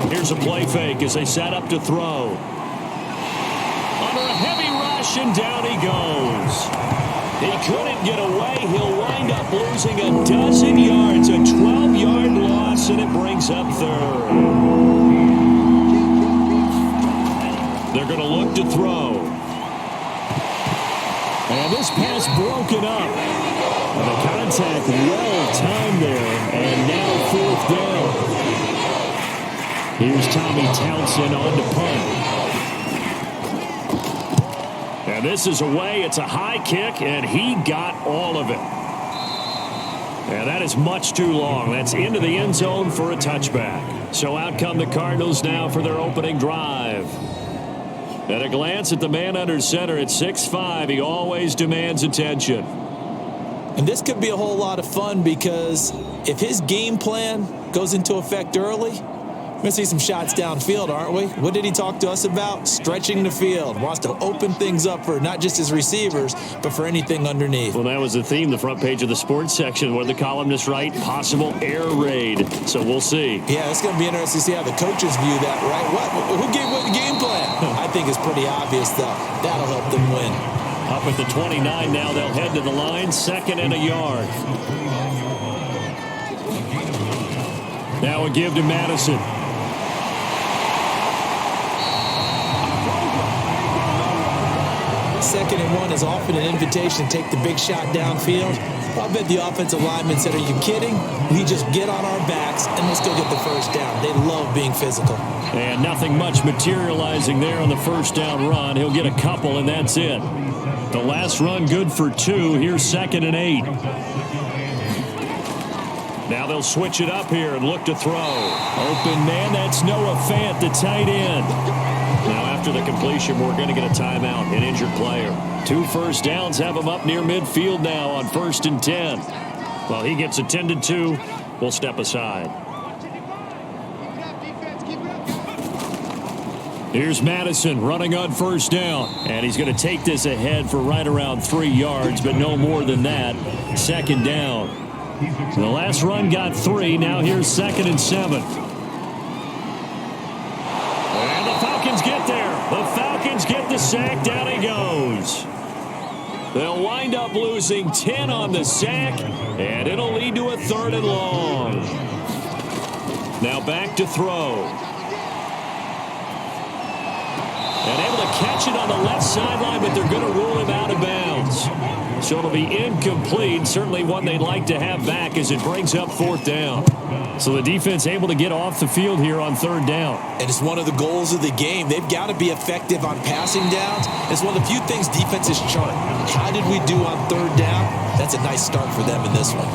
Here's a play fake as they set up to throw. Under a heavy rush, and down he goes. can't get away. He'll wind up losing a dozen yards, a 12-yard loss, and it brings up third. They're going to look to throw. And this pass broken up. And the contact well-timed there, and now fourth down. Here's Tommy Townsend on to punt. And this is away. It's a high kick, and he got all of it. And that is much too long. That's into the end zone for a touchback. So out come the Cardinals now for their opening drive. At a glance at the man under center at 6'5", he always demands attention. And this could be a whole lot of fun because if his game plan goes into effect early, we're going to see some shots downfield, aren't we? What did he talk to us about? Stretching the field. Wants to open things up for not just his receivers, but for anything underneath. Well, that was the theme, the front page of the sports section, where the columnists write, possible air raid. So we'll see. Yeah, it's going to be interesting to see how the coaches view that, right? Who gave away the game plan? I think it's pretty obvious, though. That'll help them win. Up at the 29 now, they'll head to the line, 2nd and a yard. Now a give to Madison. Second and 1 is often an invitation to take the big shot downfield. I bet the offensive lineman said, are you kidding? We just get on our backs and let's go get the first down. They love being physical. And nothing much materializing there on the first down run. He'll get a couple, and that's it. The last run good for 2. Here's 2nd and 8. Now they'll switch it up here and look to throw. Open man, that's Noah Fant, the tight end. Now after the completion, we're going to get a timeout, an injured player. 2 first downs have him up near midfield now on 1st and 10. While he gets attended to, we'll step aside. Here's Madison running on 1st down. And he's going to take this ahead for right around 3 yards, but no more than that. 2nd down. The last run got 3. Now here's 2nd and 7. And the Falcons get there. The Falcons get the sack. Down he goes. They'll wind up losing 10 on the sack, and it'll lead to a 3rd and long. Now back to throw. And able to catch it on the left sideline, but they're going to rule him out of bounds. So it'll be incomplete. Certainly one they'd like to have back as it brings up 4th down. So the defense able to get off the field here on 3rd down. And it's one of the goals of the game. They've got to be effective on passing downs. It's one of the few things defenses chart. How did we do on 3rd down? That's a nice start for them in this one.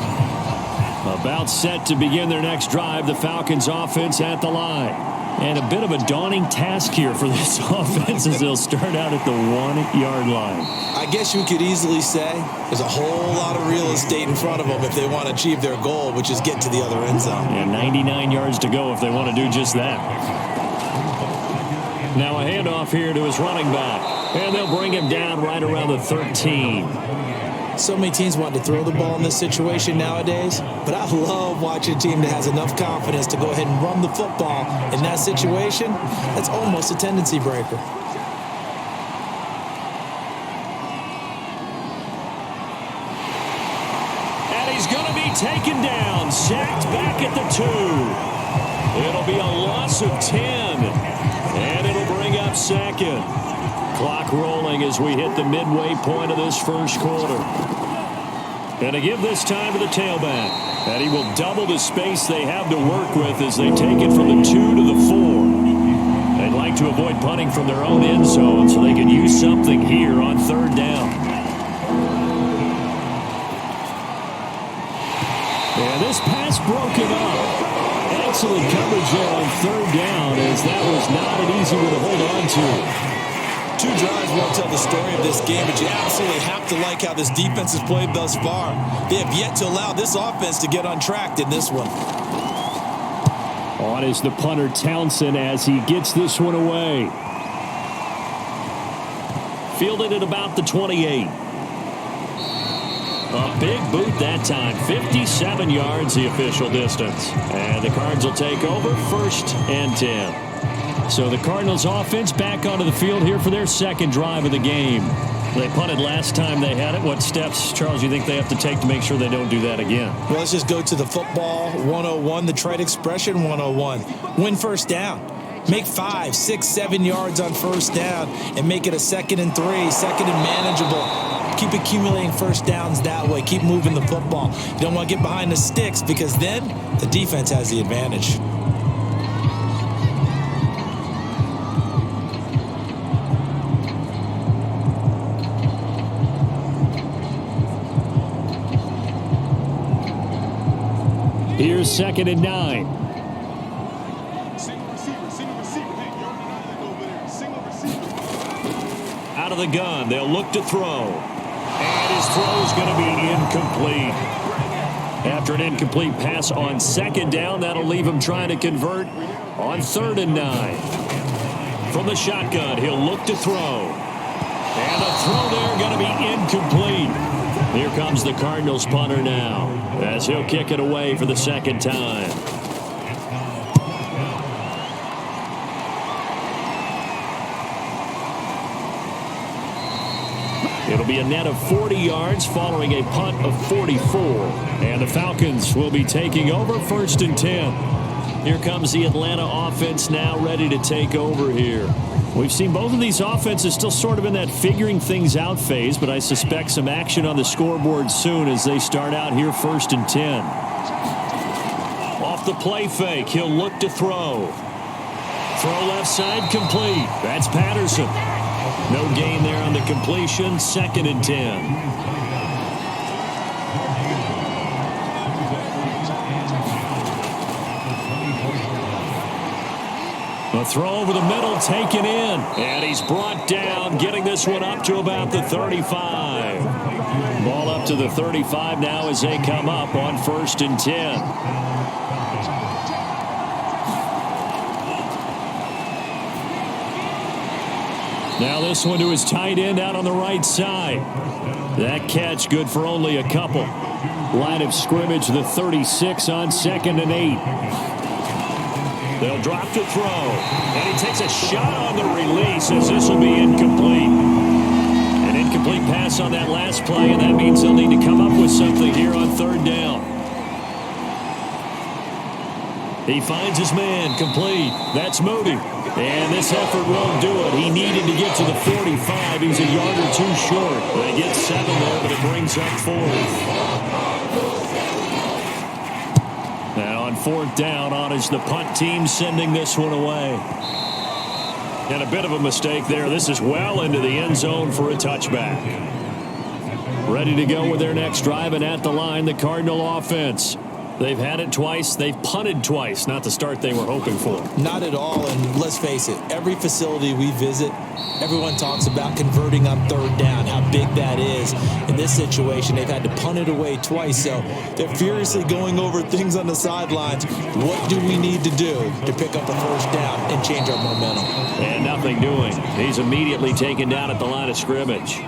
About set to begin their next drive, the Falcons offense at the line. And a bit of a daunting task here for this offense as they'll start out at the 1-yard line. I guess you could easily say there's a whole lot of real estate in front of them if they want to achieve their goal, which is get to the other end zone. And 99 yards to go if they want to do just that. Now a handoff here to his running back. And they'll bring him down right around the 13. So many teams want to throw the ball in this situation nowadays, but I love watching a team that has enough confidence to go ahead and run the football in that situation. That's almost a tendency breaker. And he's going to be taken down, sacked back at the 2. It'll be a loss of 10, and it'll bring up 2nd. Clock rolling as we hit the midway point of this first quarter. And to give this time to the tailback. And he will double the space they have to work with as they take it from the 2 to the 4. They'd like to avoid punting from their own end zone so they can use something here on 3rd down. And this pass broken up. Excellent coverage there on 3rd down as that was not an easy one to hold on to. 2 drives won't tell the story of this game, but you absolutely have to like how this defense has played thus far. They have yet to allow this offense to get untracked in this one. On is the punter Townsend as he gets this one away. Fielded at about the 28. A big boot that time. 57 yards the official distance. And the Cards will take over 1st and 10. So the Cardinals offense back onto the field here for their 2nd drive of the game. They punted last time they had it. What steps, Charles, you think they have to take to make sure they don't do that again? Well, let's just go to the football 101, the trade expression 101. Win first down. Make 5, 6, 7 yards on first down and make it a 2nd and 3, 2nd and manageable. Keep accumulating first downs that way. Keep moving the football. You don't want to get behind the sticks because then the defense has the advantage. Here's 2nd and 9. Out of the gun, they'll look to throw. And his throw is going to be incomplete. After an incomplete pass on 2nd down, that'll leave him trying to convert on 3rd and 9. From the shotgun, he'll look to throw. And the throw there going to be incomplete. Here comes the Cardinals punter now, as he'll kick it away for the 2nd time. It'll be a net of 40 yards following a punt of 44. And the Falcons will be taking over 1st and 10. Here comes the Atlanta offense now ready to take over here. We've seen both of these offenses still sort of in that figuring things out phase, but I suspect some action on the scoreboard soon as they start out here 1st and 10. Off the play fake, he'll look to throw. Throw left side complete. That's Patterson. No gain there on the completion. 2nd and 10. A throw over the middle taken in. And he's brought down, getting this one up to about the 35. Ball up to the 35 now as they come up on 1st and 10. Now this one to his tight end out on the right side. That catch good for only a couple. Line of scrimmage, the 36 on 2nd and 8. They'll drop to throw. And he takes a shot on the release as this will be incomplete. An incomplete pass on that last play, and that means they'll need to come up with something here on 3rd down. He finds his man, complete. That's Moody. And this effort won't do it. He needed to get to the 45. He's a yard or 2 short. They get 7 there, but it brings up 4th. Now on 4th down, on is the punt team sending this one away. And a bit of a mistake there. This is well into the end zone for a touchback. Ready to go with their next drive, and at the line, the Cardinal offense. They've had it twice. They've punted twice. Not the start they were hoping for. Not at all, and let's face it, every facility we visit, everyone talks about converting on 3rd down, how big that is. In this situation, they've had to punt it away twice, so they're furiously going over things on the sidelines. What do we need to do to pick up a 1st down and change our momentum? And nothing doing. He's immediately taken down at the line of scrimmage.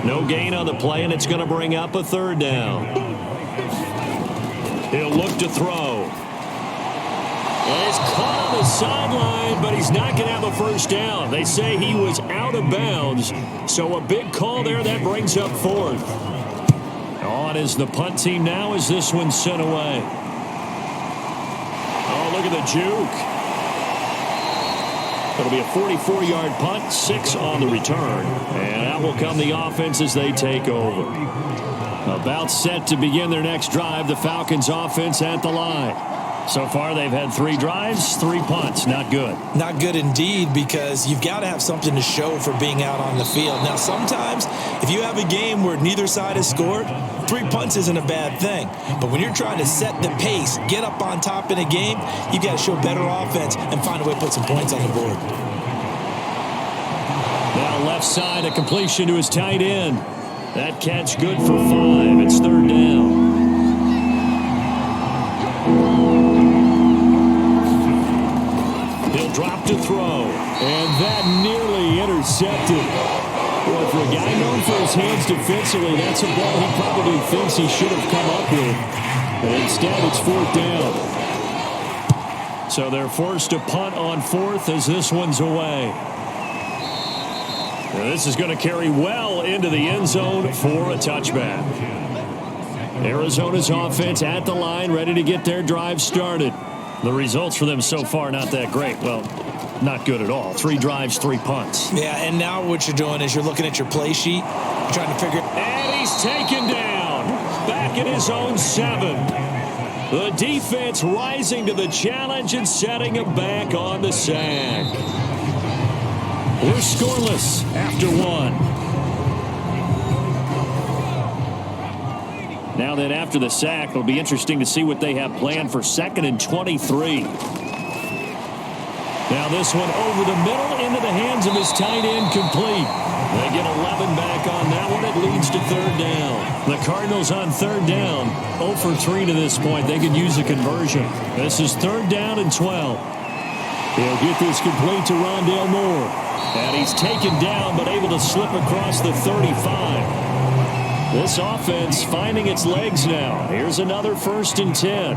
No gain on the play, and it's going to bring up a 3rd down. He'll look to throw. And it's caught on the sideline, but he's not going to have a 1st down. They say he was out of bounds, so a big call there that brings up 4th. On is the punt team now as this one's sent away. Oh, look at the juke. It'll be a 44-yard punt, 6 on the return. And out will come the offense as they take over. About set to begin their next drive, the Falcons offense at the line. So far, they've had 3 drives, 3 punts. Not good. Not good indeed, because you've got to have something to show for being out on the field. Now, sometimes, if you have a game where neither side has scored, 3 punts isn't a bad thing. But when you're trying to set the pace, get up on top in a game, you've got to show better offense and find a way to put some points on the board. Now left side, a completion to his tight end. That catch good for 5. It's 3rd down. He'll drop to throw. And that nearly intercepted. Well, for a guy known for his hands defensively, that's a ball he probably thinks he should have come up with. And instead, it's 4th down. So they're forced to punt on 4th as this one's away. And this is going to carry well into the end zone for a touchback. Arizona's offense at the line, ready to get their drive started. The results for them so far, not that great. Well, not good at all. 3 drives, 3 punts. Yeah, and now what you're doing is you're looking at your play sheet. You're trying to figure. And he's taken down. Back at his own 7. The defense rising to the challenge and setting him back on the sack. We're scoreless after 1. Now then, after the sack, it'll be interesting to see what they have planned for 2nd and 23. Now this one over the middle into the hands of his tight end, complete. They get 11 back on that one. It leads to 3rd down. The Cardinals on 3rd down, 0 for 3 to this point. They could use a conversion. This is 3rd down and 12. He'll get this complete to Rondale Moore. And he's taken down but able to slip across the 35. This offense finding its legs now. Here's another 1st and 10.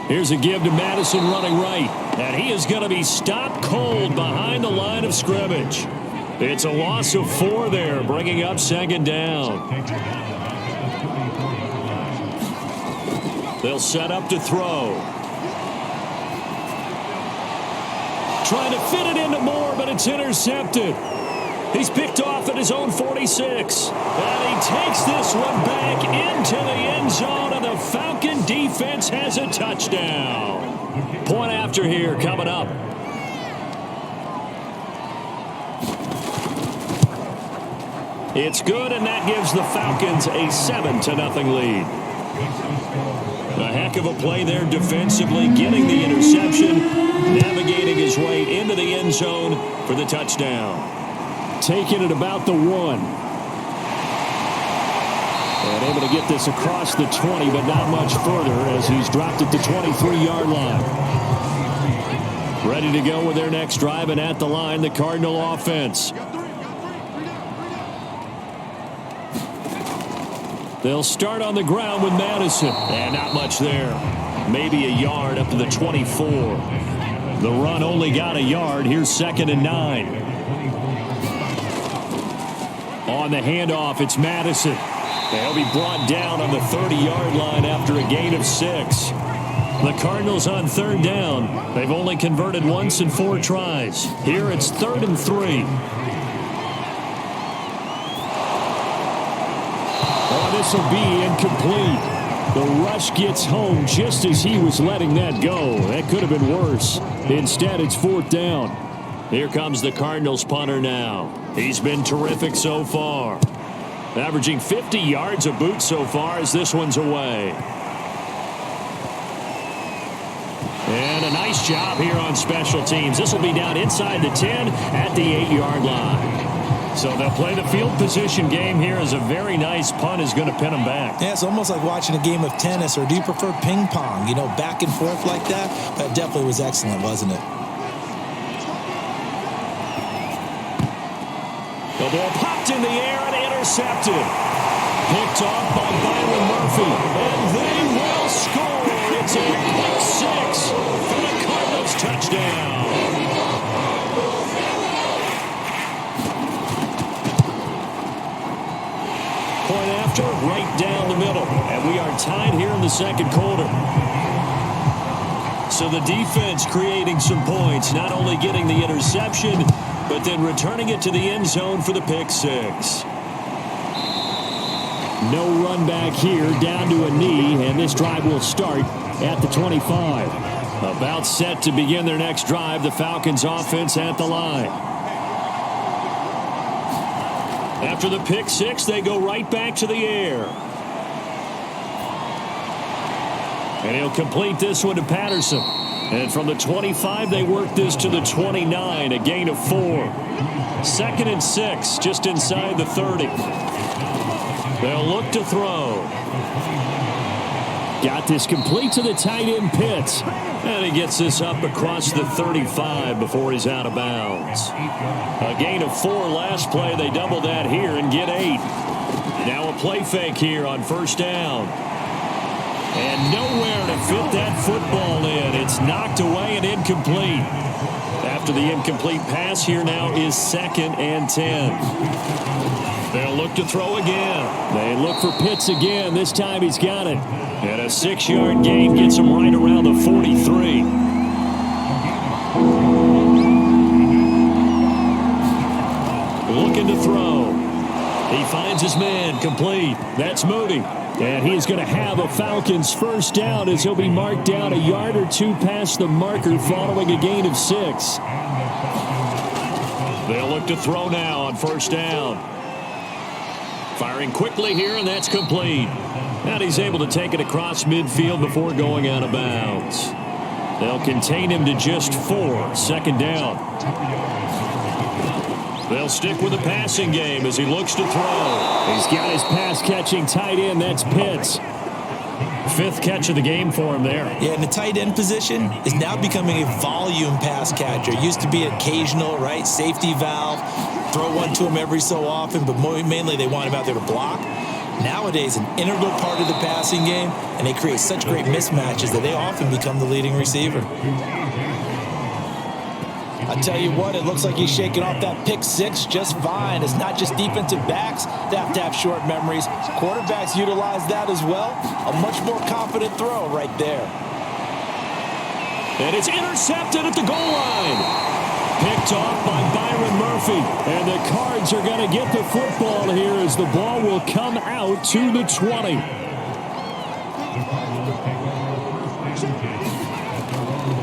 Here's a give to Madison running right. And he is going to be stopped cold behind the line of scrimmage. It's a loss of 4 there, bringing up 2nd down. They'll set up to throw. Trying to fit it into Moore, but it's intercepted. He's picked off at his own 46. And he takes this one back into the end zone, and the Falcon defense has a touchdown. Point after here coming up. It's good, and that gives the Falcons a 7-0 lead. A heck of a play there defensively, getting the interception, navigating his way into the end zone for the touchdown. Taking it about the 1. And able to get this across the 20, but not much further as he's dropped at the 23-yard line. Ready to go with their next drive, and at the line, the Cardinal offense. They'll start on the ground with Madison. And not much there. Maybe a yard up to the 24. The run only got a yard. Here's 2nd and 9. On the handoff, it's Madison. They'll be brought down on the 30-yard line after a gain of 6. The Cardinals on 3rd down. They've only converted once in 4 tries. Here it's 3rd and 3. Oh, this will be incomplete. The rush gets home just as he was letting that go. That could have been worse. Instead, it's 4th down. Here comes the Cardinals punter now. He's been terrific so far. Averaging 50 yards a boot so far as this one's away. And a nice job here on special teams. This will be down inside the 10 at the 8-yard line. So they'll play the field position game here as a very nice punt is going to pin them back. Yeah, it's almost like watching a game of tennis, or do you prefer ping pong? You know, back and forth like that? That definitely was excellent, wasn't it? The ball popped in the air and intercepted. Picked off by Byron Murphy. And they will score. It's a quick 6 for the Cardinals touchdown. Point after, right down the middle. And we are tied here in the 2nd quarter. So the defense creating some points, not only getting the interception, but then returning it to the end zone for the pick 6. No run back here, down to a knee, and this drive will start at the 25. About set to begin their next drive, the Falcons offense at the line. After the pick 6, they go right back to the air. And he'll complete this one to Patterson. And from the 25, they work this to the 29, a gain of 4. 2nd and 6, just inside the 30. They'll look to throw. Got this complete to the tight end Pitts. And he gets this up across the 35 before he's out of bounds. A gain of 4 last play. They double that here and get 8. Now a play fake here on 1st down. And nowhere to fit that football in. It's knocked away and incomplete. After After the incomplete pass, here now is 2nd and 10. They'll look to throw again. They look for Pitts again. This time he's got it. And a 6-yard gain gets him right around the 43. Looking to throw. He finds his man, complete. That's Moody. And he's going to have a Falcons first down as he'll be marked down a yard or two past the marker following a gain of 6. They'll look to throw now on first down. Firing quickly here, and that's complete. And he's able to take it across midfield before going out of bounds. They'll contain him to just 4. Second down. They'll stick with the passing game as he looks to throw. He's got his pass-catching tight end. That's Pitts. 5th catch of the game for him there. Yeah, and the tight end position is now becoming a volume pass catcher. Used to be occasional, right? Safety valve. Throw one to him every so often, but mainly they want him out there to block. Nowadays, an integral part of the passing game, and they create such great mismatches that they often become the leading receiver. I tell you what, it looks like he's shaking off that pick 6 just fine. It's not just defensive backs that have to have short memories. Quarterbacks utilize that as well. A much more confident throw right there. And it's intercepted at the goal line. Picked off by Byron Murphy. And the Cards are going to get the football here as the ball will come out to the 20.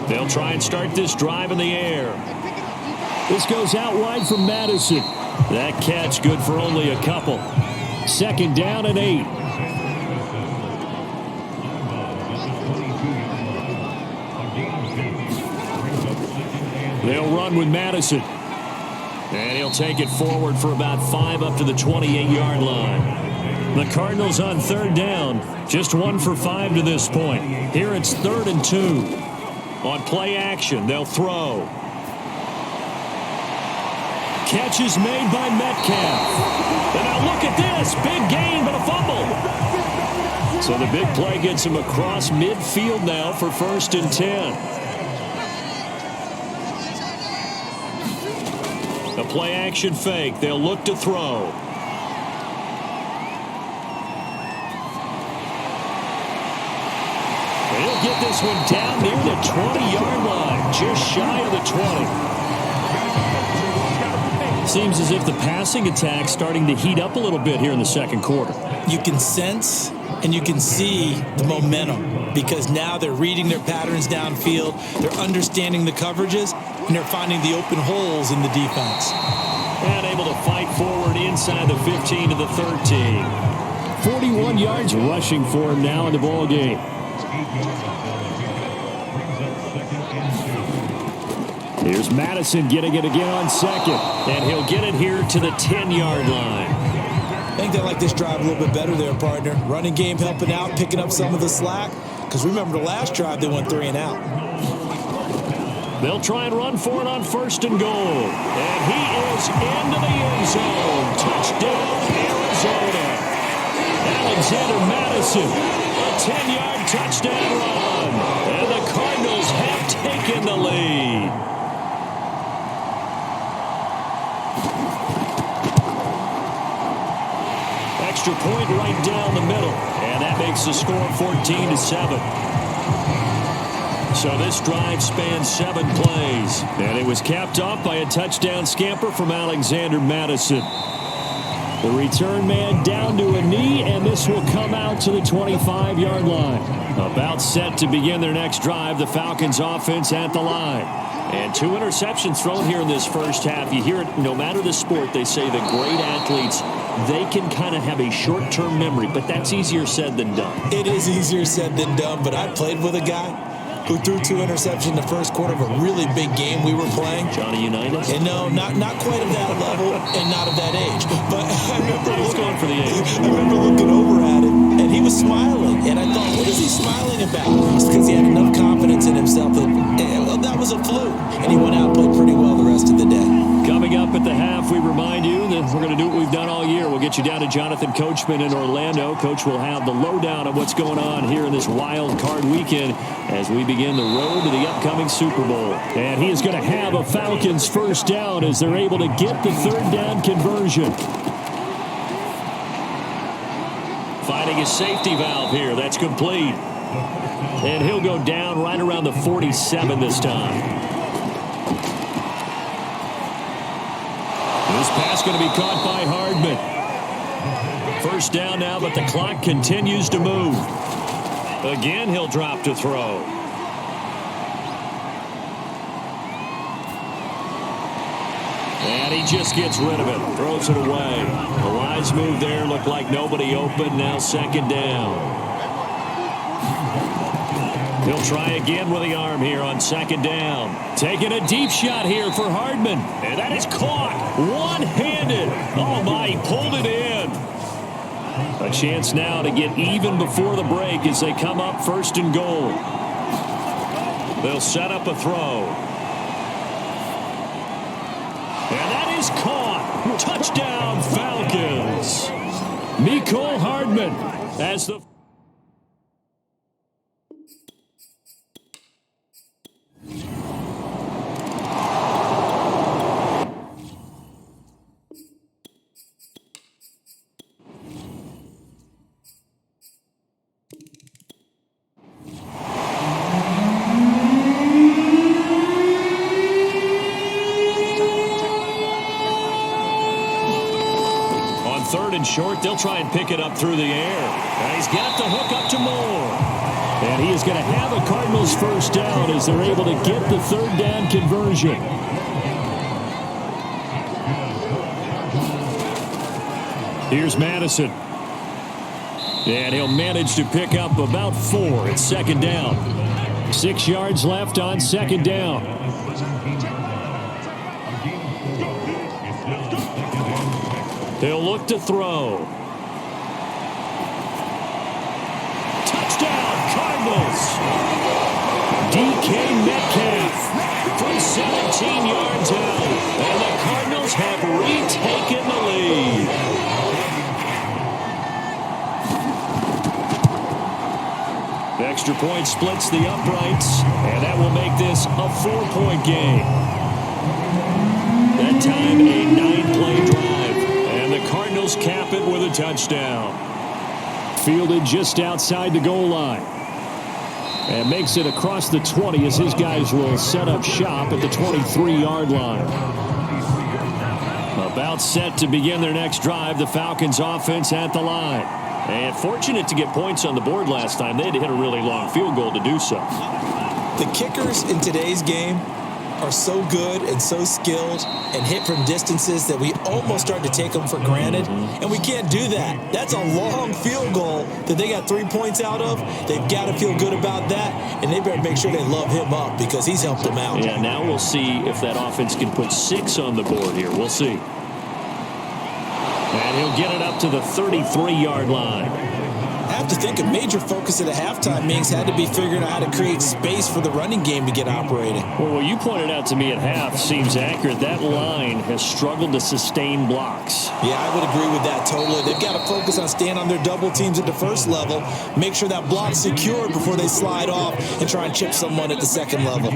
They'll try and start this drive in the air. This goes out wide from Madison. That catch good for only a couple. 2nd down and 8. They'll run with Madison. And he'll take it forward for about 5 up to the 28-yard line. The Cardinals on 3rd down. Just 1 for 5 to this point. Here it's 3rd and 2. On play action, they'll throw. Catch is made by Metcalf. And now look at this. Big gain, but a fumble. So the big play gets him across midfield now for 1st and 10. A play action fake. They'll look to throw. He'll get this one down near the 20-yard line, just shy of the 20. Seems as if the passing attack's starting to heat up a little bit here in the second quarter. You can sense and you can see the momentum because now they're reading their patterns downfield, they're understanding the coverages, and they're finding the open holes in the defense. And able to fight forward inside the 15 to the 13. 41 yards rushing for him now in the ball game. Here's Madison getting it again on 2nd. And he'll get it here to the 10-yard line. I think they like this drive a little bit better there, partner. Running game helping out, picking up some of the slack. Because remember the last drive, they went 3 and out. They'll try and run for it on 1st and goal. And he is into the end zone. Touchdown, Arizona. Alexander Madison, a 10-yard touchdown run. And the Cardinals have taken the lead. Extra point right down the middle. And that makes the score 14-7. So this drive spans 7 plays. And it was capped off by a touchdown scamper from Alexander Madison. The return man down to a knee, and this will come out to the 25-yard line. About set to begin their next drive, the Falcons offense at the line. And 2 interceptions thrown here in this first half. You hear it, no matter the sport, they say the great athletes, they can kind of have a short-term memory, but that's easier said than done. It is easier said than done, but I played with a guy who threw 2 interceptions in the first quarter of a really big game we were playing. Johnny Unitas? And no, not quite of that level and not of that age. But I remember going for the age. I remember looking over at him, and he was smiling. And I thought, what is he smiling about? It's because he had enough confidence in himself that, well, that was a fluke. And he went out and played pretty well the rest of the day. Coming up at the half, we remind you that we're going to do what we've done all year. We'll get you down to Jonathan Coachman in Orlando. Coach will have the lowdown of what's going on here in this wild card weekend as we begin the road to the upcoming Super Bowl. And he is going to have a Falcons first down as they're able to get the third down conversion. Finding his safety valve here. That's complete. And he'll go down right around the 47 this time. This pass going to be caught by Hardman. First down now, but the clock continues to move. Again, he'll drop to throw. And he just gets rid of it. Throws it away. The wise move there. Looked like nobody open. Now second down. He'll try again with the arm here on second down. Taking a deep shot here for Hardman. And that is caught one-handed. Oh, my, he pulled it in. A chance now to get even before the break as they come up first and goal. They'll set up a throw. And that is caught. Touchdown, Falcons. Mecole Hardman as the... Short, they'll try and pick it up through the air. And he's got the hook up to Moore. And he is going to have a Cardinals first down as they're able to get the third down conversion. Here's Madison. And he'll manage to pick up about 4 at second down. 6 yards left on second down. He'll look to throw. Touchdown, Cardinals. DK Metcalf from 17 yards out. And the Cardinals have retaken the lead. The extra point splits the uprights, and that will make this a 4-point game. That time, a 9-play drive. And the Cardinals cap it with a touchdown. Fielded just outside the goal line. And makes it across the 20 as his guys will set up shop at the 23-yard line. About set to begin their next drive, the Falcons offense at the line. And fortunate to get points on the board last time. They had to hit a really long field goal to do so. The kickers in today's game are so good and so skilled and hit from distances that we almost start to take them for granted, and we can't do that. That's a long field goal that they got 3 points out of. They've got to feel good about that, and they better make sure they love him up because he's helped them out. Yeah, now we'll see if that offense can put 6 on the board here. We'll see. And he'll get it up to the 33-yard line. I have to think a major focus at the halftime, Minks, had to be figuring out how to create space for the running game to get operating. Well, what you pointed out to me at half seems accurate. That line has struggled to sustain blocks. Yeah, I would agree with that totally. They've got to focus on staying on their double teams at the first level, make sure that block's secured before they slide off and try and chip someone at the second level.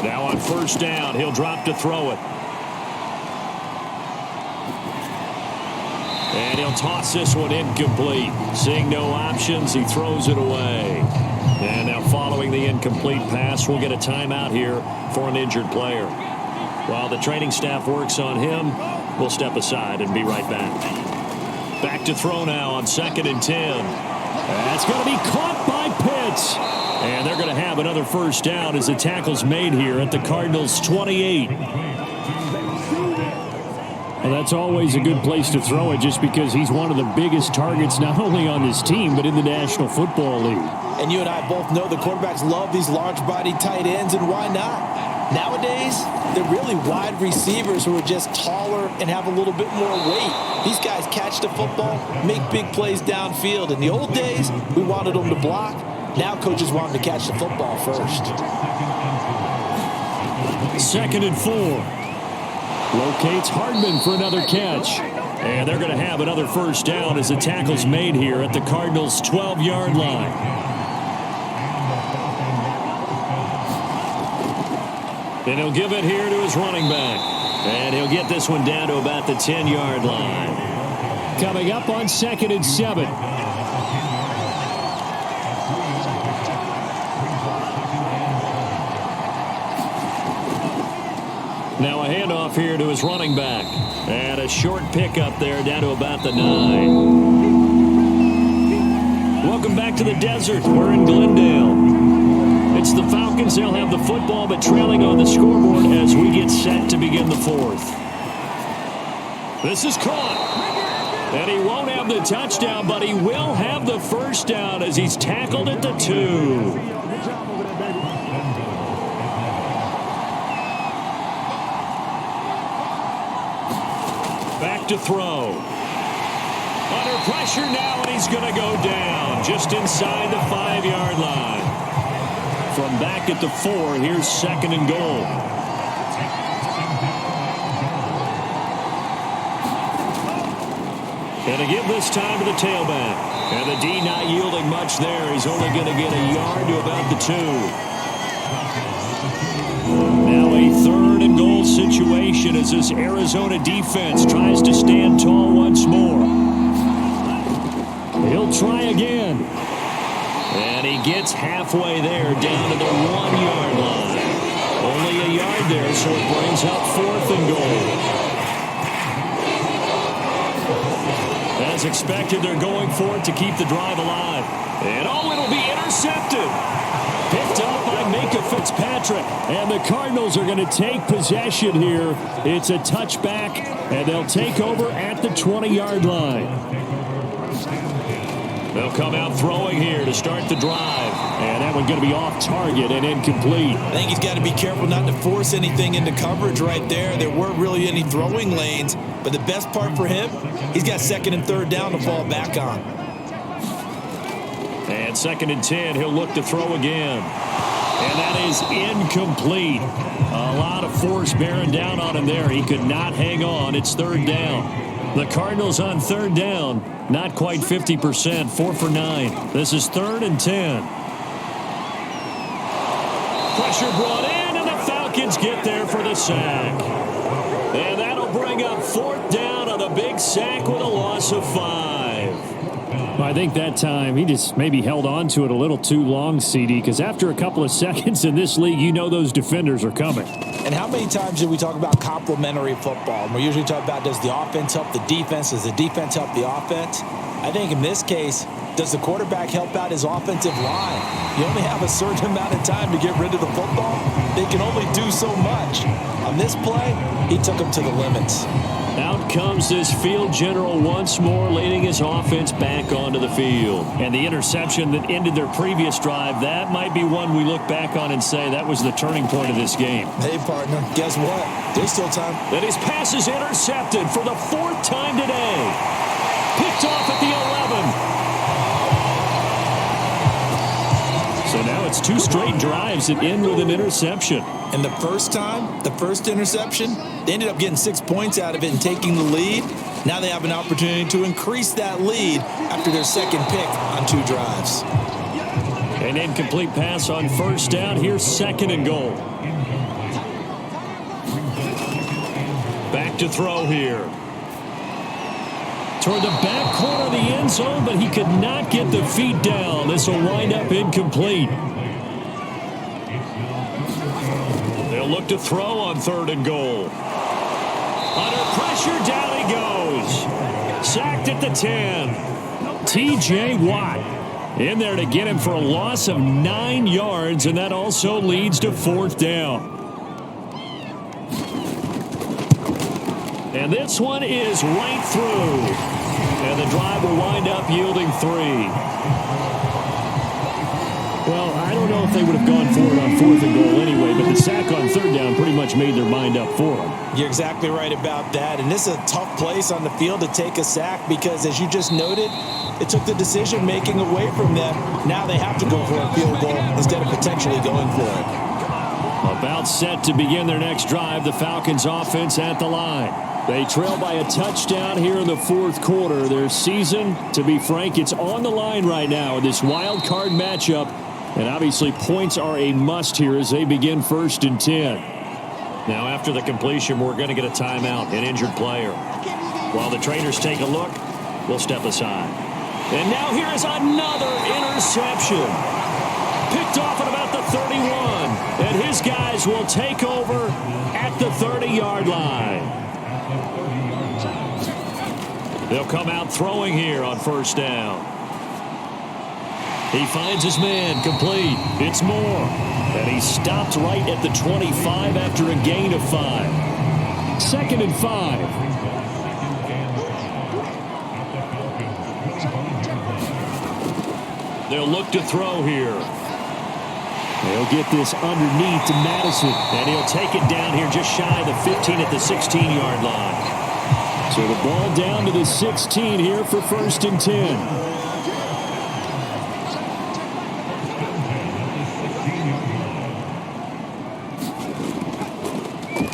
Now on first down, he'll drop to throw it. And he'll toss this one incomplete. Seeing no options, he throws it away. And now following the incomplete pass, we'll get a timeout here for an injured player. While the training staff works on him, we'll step aside and be right back. Back to throw now on 2nd and 10. That's going to be caught by Pitts. And they're going to have another first down as the tackle's made here at the Cardinals' 28. Well, that's always a good place to throw it just because he's one of the biggest targets not only on this team but in the National Football League. And you and I both know the quarterbacks love these large-bodied tight ends, and why not? Nowadays, they're really wide receivers who are just taller and have a little bit more weight. These guys catch the football, make big plays downfield. In the old days, we wanted them to block. Now coaches want him to catch the football first. 2nd and 4. Locates Hardman for another catch. And they're going to have another first down as the tackle's made here at the Cardinals' 12-yard line. And he'll give it here to his running back. And he'll get this one down to about the 10-yard line. Coming up on 2nd and 7. Now a handoff here to his running back. And a short pickup there down to about the 9. Welcome back to the desert. We're in Glendale. It's the Falcons. They'll have the football, but trailing on the scoreboard as we get set to begin the 4th. This is caught. And he won't have the touchdown, but he will have the first down as he's tackled at the 2. Back to throw. Under pressure now, and he's going to go down just inside the 5-yard line. From back at the 4, here's 2nd and goal. And to give this time to the tailback. And the D not yielding much there. He's only going to get a yard to about the 2. Now a 3rd and goal situation as this Arizona defense tries to stand tall once more. He'll try again. And he gets halfway there down to the 1-yard line. Only a yard there, so it brings up 4th and goal. As expected, they're going for it to keep the drive alive. And it'll be intercepted. Picked up by Micah Fitzpatrick. And the Cardinals are going to take possession here. It's a touchback, and they'll take over at the 20-yard line. They'll come out throwing here to start the drive. And that one's going to be off target and incomplete. I think he's got to be careful not to force anything into coverage right there. There weren't really any throwing lanes. But the best part for him, he's got 2nd and 3rd down to fall back on. And 2nd and 10, he'll look to throw again. And that is incomplete. A lot of force bearing down on him there. He could not hang on. It's 3rd down. The Cardinals on 3rd down, not quite 50%, 4 for 9. This is 3rd and 10. Pressure brought in, and the Falcons get there for the sack. And that'll bring up 4th down on a big sack with a loss of 5. Well, I think that time he just maybe held on to it a little too long, CD, because after a couple of seconds in this league, you know those defenders are coming. And how many times do we talk about complementary football? And we usually talk about, does the offense help the defense? Does the defense help the offense? I think in this case, does the quarterback help out his offensive line? You only have a certain amount of time to get rid of the football. They can only do so much. On this play, he took them to the limits. Out comes this field general once more, leading his offense back onto the field. And the interception that ended their previous drive, that might be one we look back on and say that was the turning point of this game. Hey, partner, guess what? There's still time. And his pass is intercepted for the 4th time today. Picked off at the 11. So now it's 2 straight drives that end with an interception. And the first time, the first interception, they ended up getting 6 points out of it and taking the lead. Now they have an opportunity to increase that lead after their 2nd pick on 2 drives. An incomplete pass on 1st down. Here's 2nd and goal. Back to throw here. Toward the back corner of the end zone, but he could not get the feet down. This will wind up incomplete. They'll look to throw on 3rd and goal. Under pressure, down he goes. Sacked at the 10. T.J. Watt in there to get him for a loss of 9 yards, and that also leads to 4th down. And this one is right through. And the drive will wind up yielding 3. Well, I don't know if they would have gone for it on 4th and goal anyway, but the sack on 3rd down pretty much much made their mind up for them. You're exactly right about that. And this is a tough place on the field to take a sack because, as you just noted, it took the decision-making away from them. Now they have to go for a field goal instead of potentially going for it. About set to begin their next drive, the Falcons offense at the line. They trail by a touchdown here in the fourth quarter. Their season, to be frank, it's on the line right now in this wild card matchup. And obviously points are a must here as they begin 1st and 10. Now after the completion, we're going to get a timeout, an injured player. While the trainers take a look, we'll step aside. And now here is another interception. Picked off at about the 31. And his guys will take over at the 30-yard line. They'll come out throwing here on 1st down. He finds his man, complete. It's Moore. And he stopped right at the 25 after a gain of 5. 2nd and 5. They'll look to throw here. They'll get this underneath to Madison. And he'll take it down here just shy of the 15 at the 16-yard line. So the ball down to the 16 here for 1st and 10.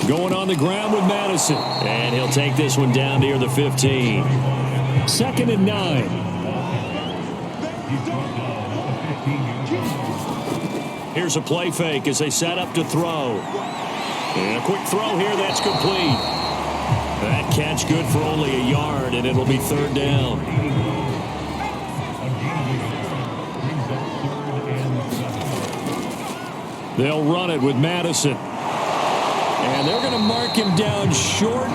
Going on the ground with Madison. And he'll take this one down near the 15. 2nd and 9. Here's a play fake as they set up to throw. And a quick throw here that's complete. That catch good for only a yard, and it'll be 3rd down. They'll run it with Madison. And they're going to mark him down short,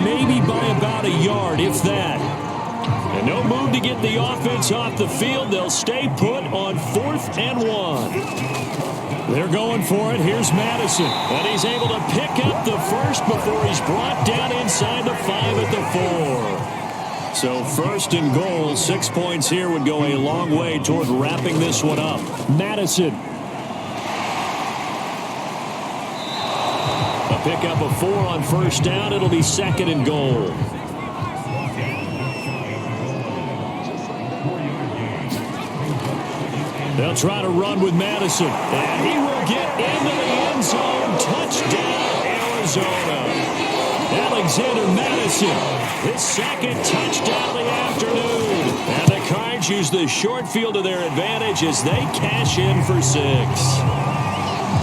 maybe by about a yard, if that. And no move to get the offense off the field. They'll stay put on 4th and 1. They're going for it. Here's Madison. And he's able to pick up the first before he's brought down inside the 5 at the 4. So 1st and goal, 6 points here would go a long way toward wrapping this one up. Madison. Pick up a 4 on 1st down. It'll be 2nd and goal. They'll try to run with Madison. And he will get into the end zone. Touchdown, Arizona. Alexander Madison, his 2nd touchdown of the afternoon. And the Cards use the short field to their advantage as they cash in for 6.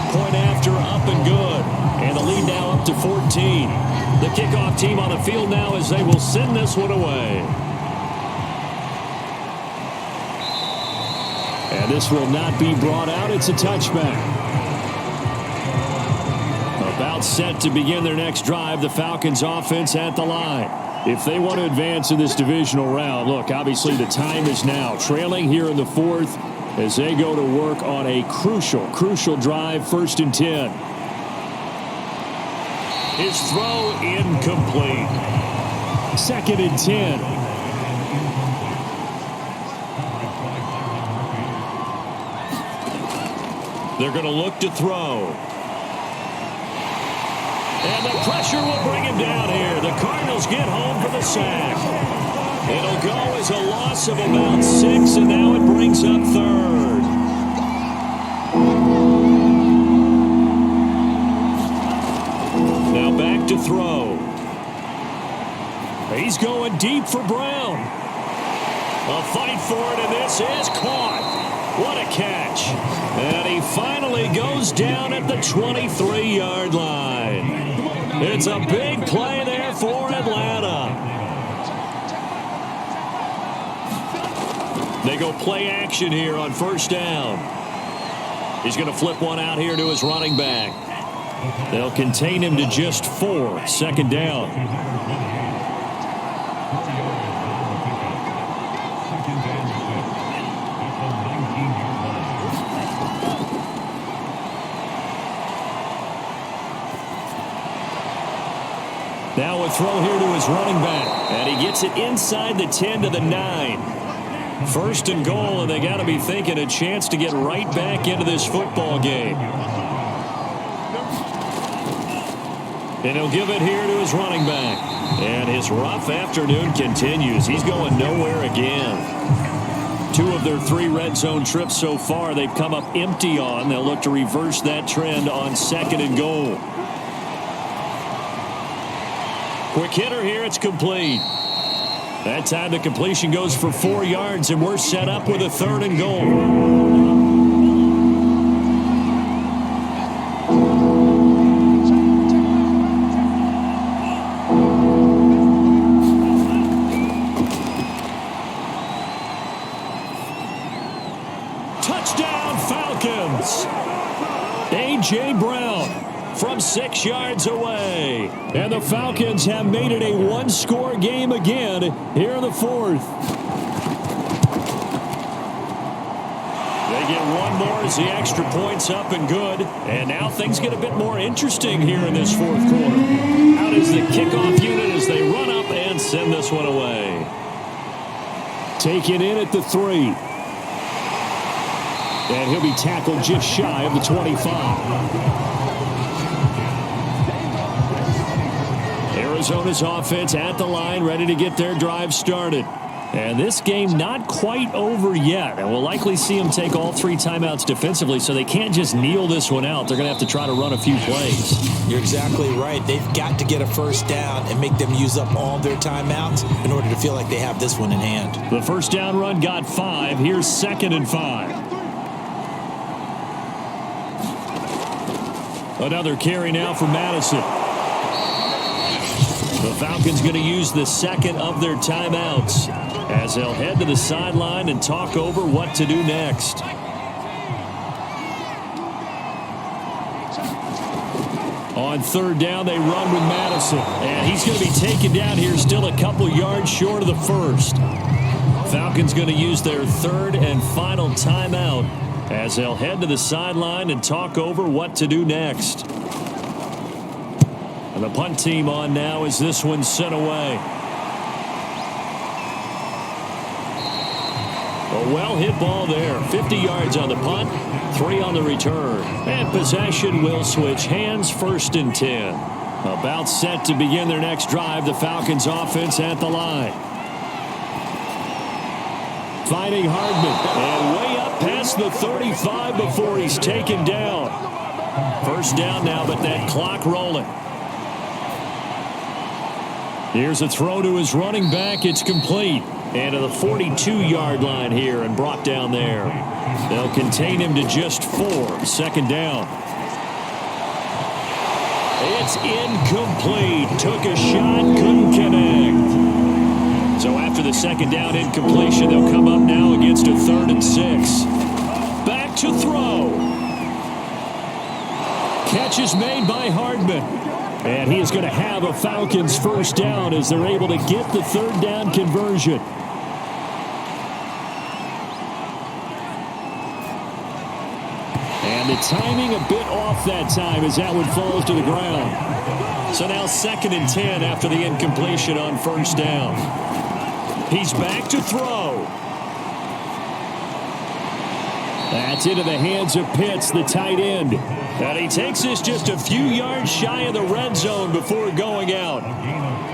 Point after up and good. And the lead now up to 14. The kickoff team on the field now as they will send this one away. And this will not be brought out. It's a touchback. About set to begin their next drive. The Falcons offense at the line. If they want to advance in this divisional round, look, obviously the time is now. Trailing here in the 4th as they go to work on a crucial drive. 1st and 10. His throw incomplete. 2nd and 10. They're going to look to throw. And the pressure will bring him down here. The Cardinals get home for the sack. It'll go as a loss of about 6, and now it brings up 3rd. Now back to throw. He's going deep for Brown. A fight for it, and this is caught. What a catch. And he finally goes down at the 23-yard line. It's a big play there for Atlanta. They go play action here on 1st down. He's going to flip one out here to his running back. They'll contain him to just 4. 2nd down. Now a throw here to his running back. And he gets it inside the 10 to the 9. 1st and goal, and they got to be thinking a chance to get right back into this football game. And he'll give it here to his running back. And his rough afternoon continues. He's going nowhere again. 2 of their 3 red zone trips so far, they've come up empty on. They'll look to reverse that trend on 2nd and goal. Quick hitter here, it's complete. That time the completion goes for 4 yards, and we're set up with a 3rd and goal. Touchdown, Falcons! A.J. Brown from 6 yards away. And the Falcons have made it a 1-score game again here in the 4th. They get 1 more as the extra point's up and good. And now things get a bit more interesting here in this 4th quarter. Out is the kickoff unit as they run up and send this one away. Taken in at the 3. And he'll be tackled just shy of the 25. Arizona's offense at the line, ready to get their drive started. And this game not quite over yet. And we'll likely see them take all 3 timeouts defensively, so they can't just kneel this one out. They're going to have to try to run a few plays. You're exactly right. They've got to get a first down and make them use up all their timeouts in order to feel like they have this one in hand. The first down run got 5. Here's 2nd and 5. Another carry now for Madison. The Falcons going to use the 2nd of their timeouts as they'll head to the sideline and talk over what to do next. On 3rd down, they run with Madison. And he's going to be taken down here still a couple yards short of the 1st. Falcons going to use their 3rd and final timeout as they'll head to the sideline and talk over what to do next. And the punt team on now as this one's sent away. A well-hit ball there. 50 yards on the punt, 3 on the return. And possession will switch hands, 1st and 10. About set to begin their next drive, the Falcons offense at the line. Finding Hardman, and way up past the 35 before he's taken down. First down now, but that clock rolling. Here's a throw to his running back. It's complete. And to the 42-yard line here and brought down there. They'll contain him to just 4. 2nd down. It's incomplete. Took a shot, couldn't connect. So after the 2nd down incompletion, they'll come up now against a 3rd and 6. Back to throw. Catch is made by Hardman. And he is going to have a Falcons first down as they're able to get the 3rd down conversion. And the timing a bit off that time as that one falls to the ground. So now 2nd and 10 after the incompletion on 1st down. He's back to throw. That's into the hands of Pitts, the tight end. And he takes this just a few yards shy of the red zone before going out.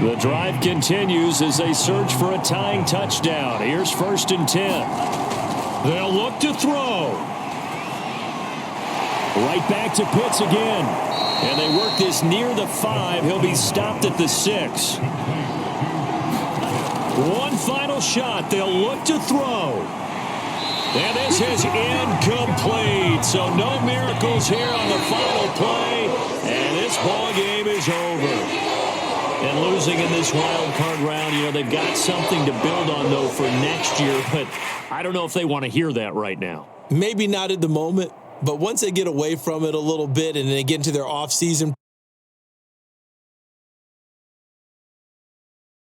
The drive continues as they search for a tying touchdown. Here's 1st and 10. They'll look to throw. Right back to Pitts again. And they work this near the 5. He'll be stopped at the 6. One final shot. They'll look to throw. And this is incomplete. So no miracles here on the final play. And this ball game is over. And losing in this wild card round, they've got something to build on, though, for next year. But I don't know if they want to hear that right now. Maybe not at the moment. But once they get away from it a little bit and they get into their offseason,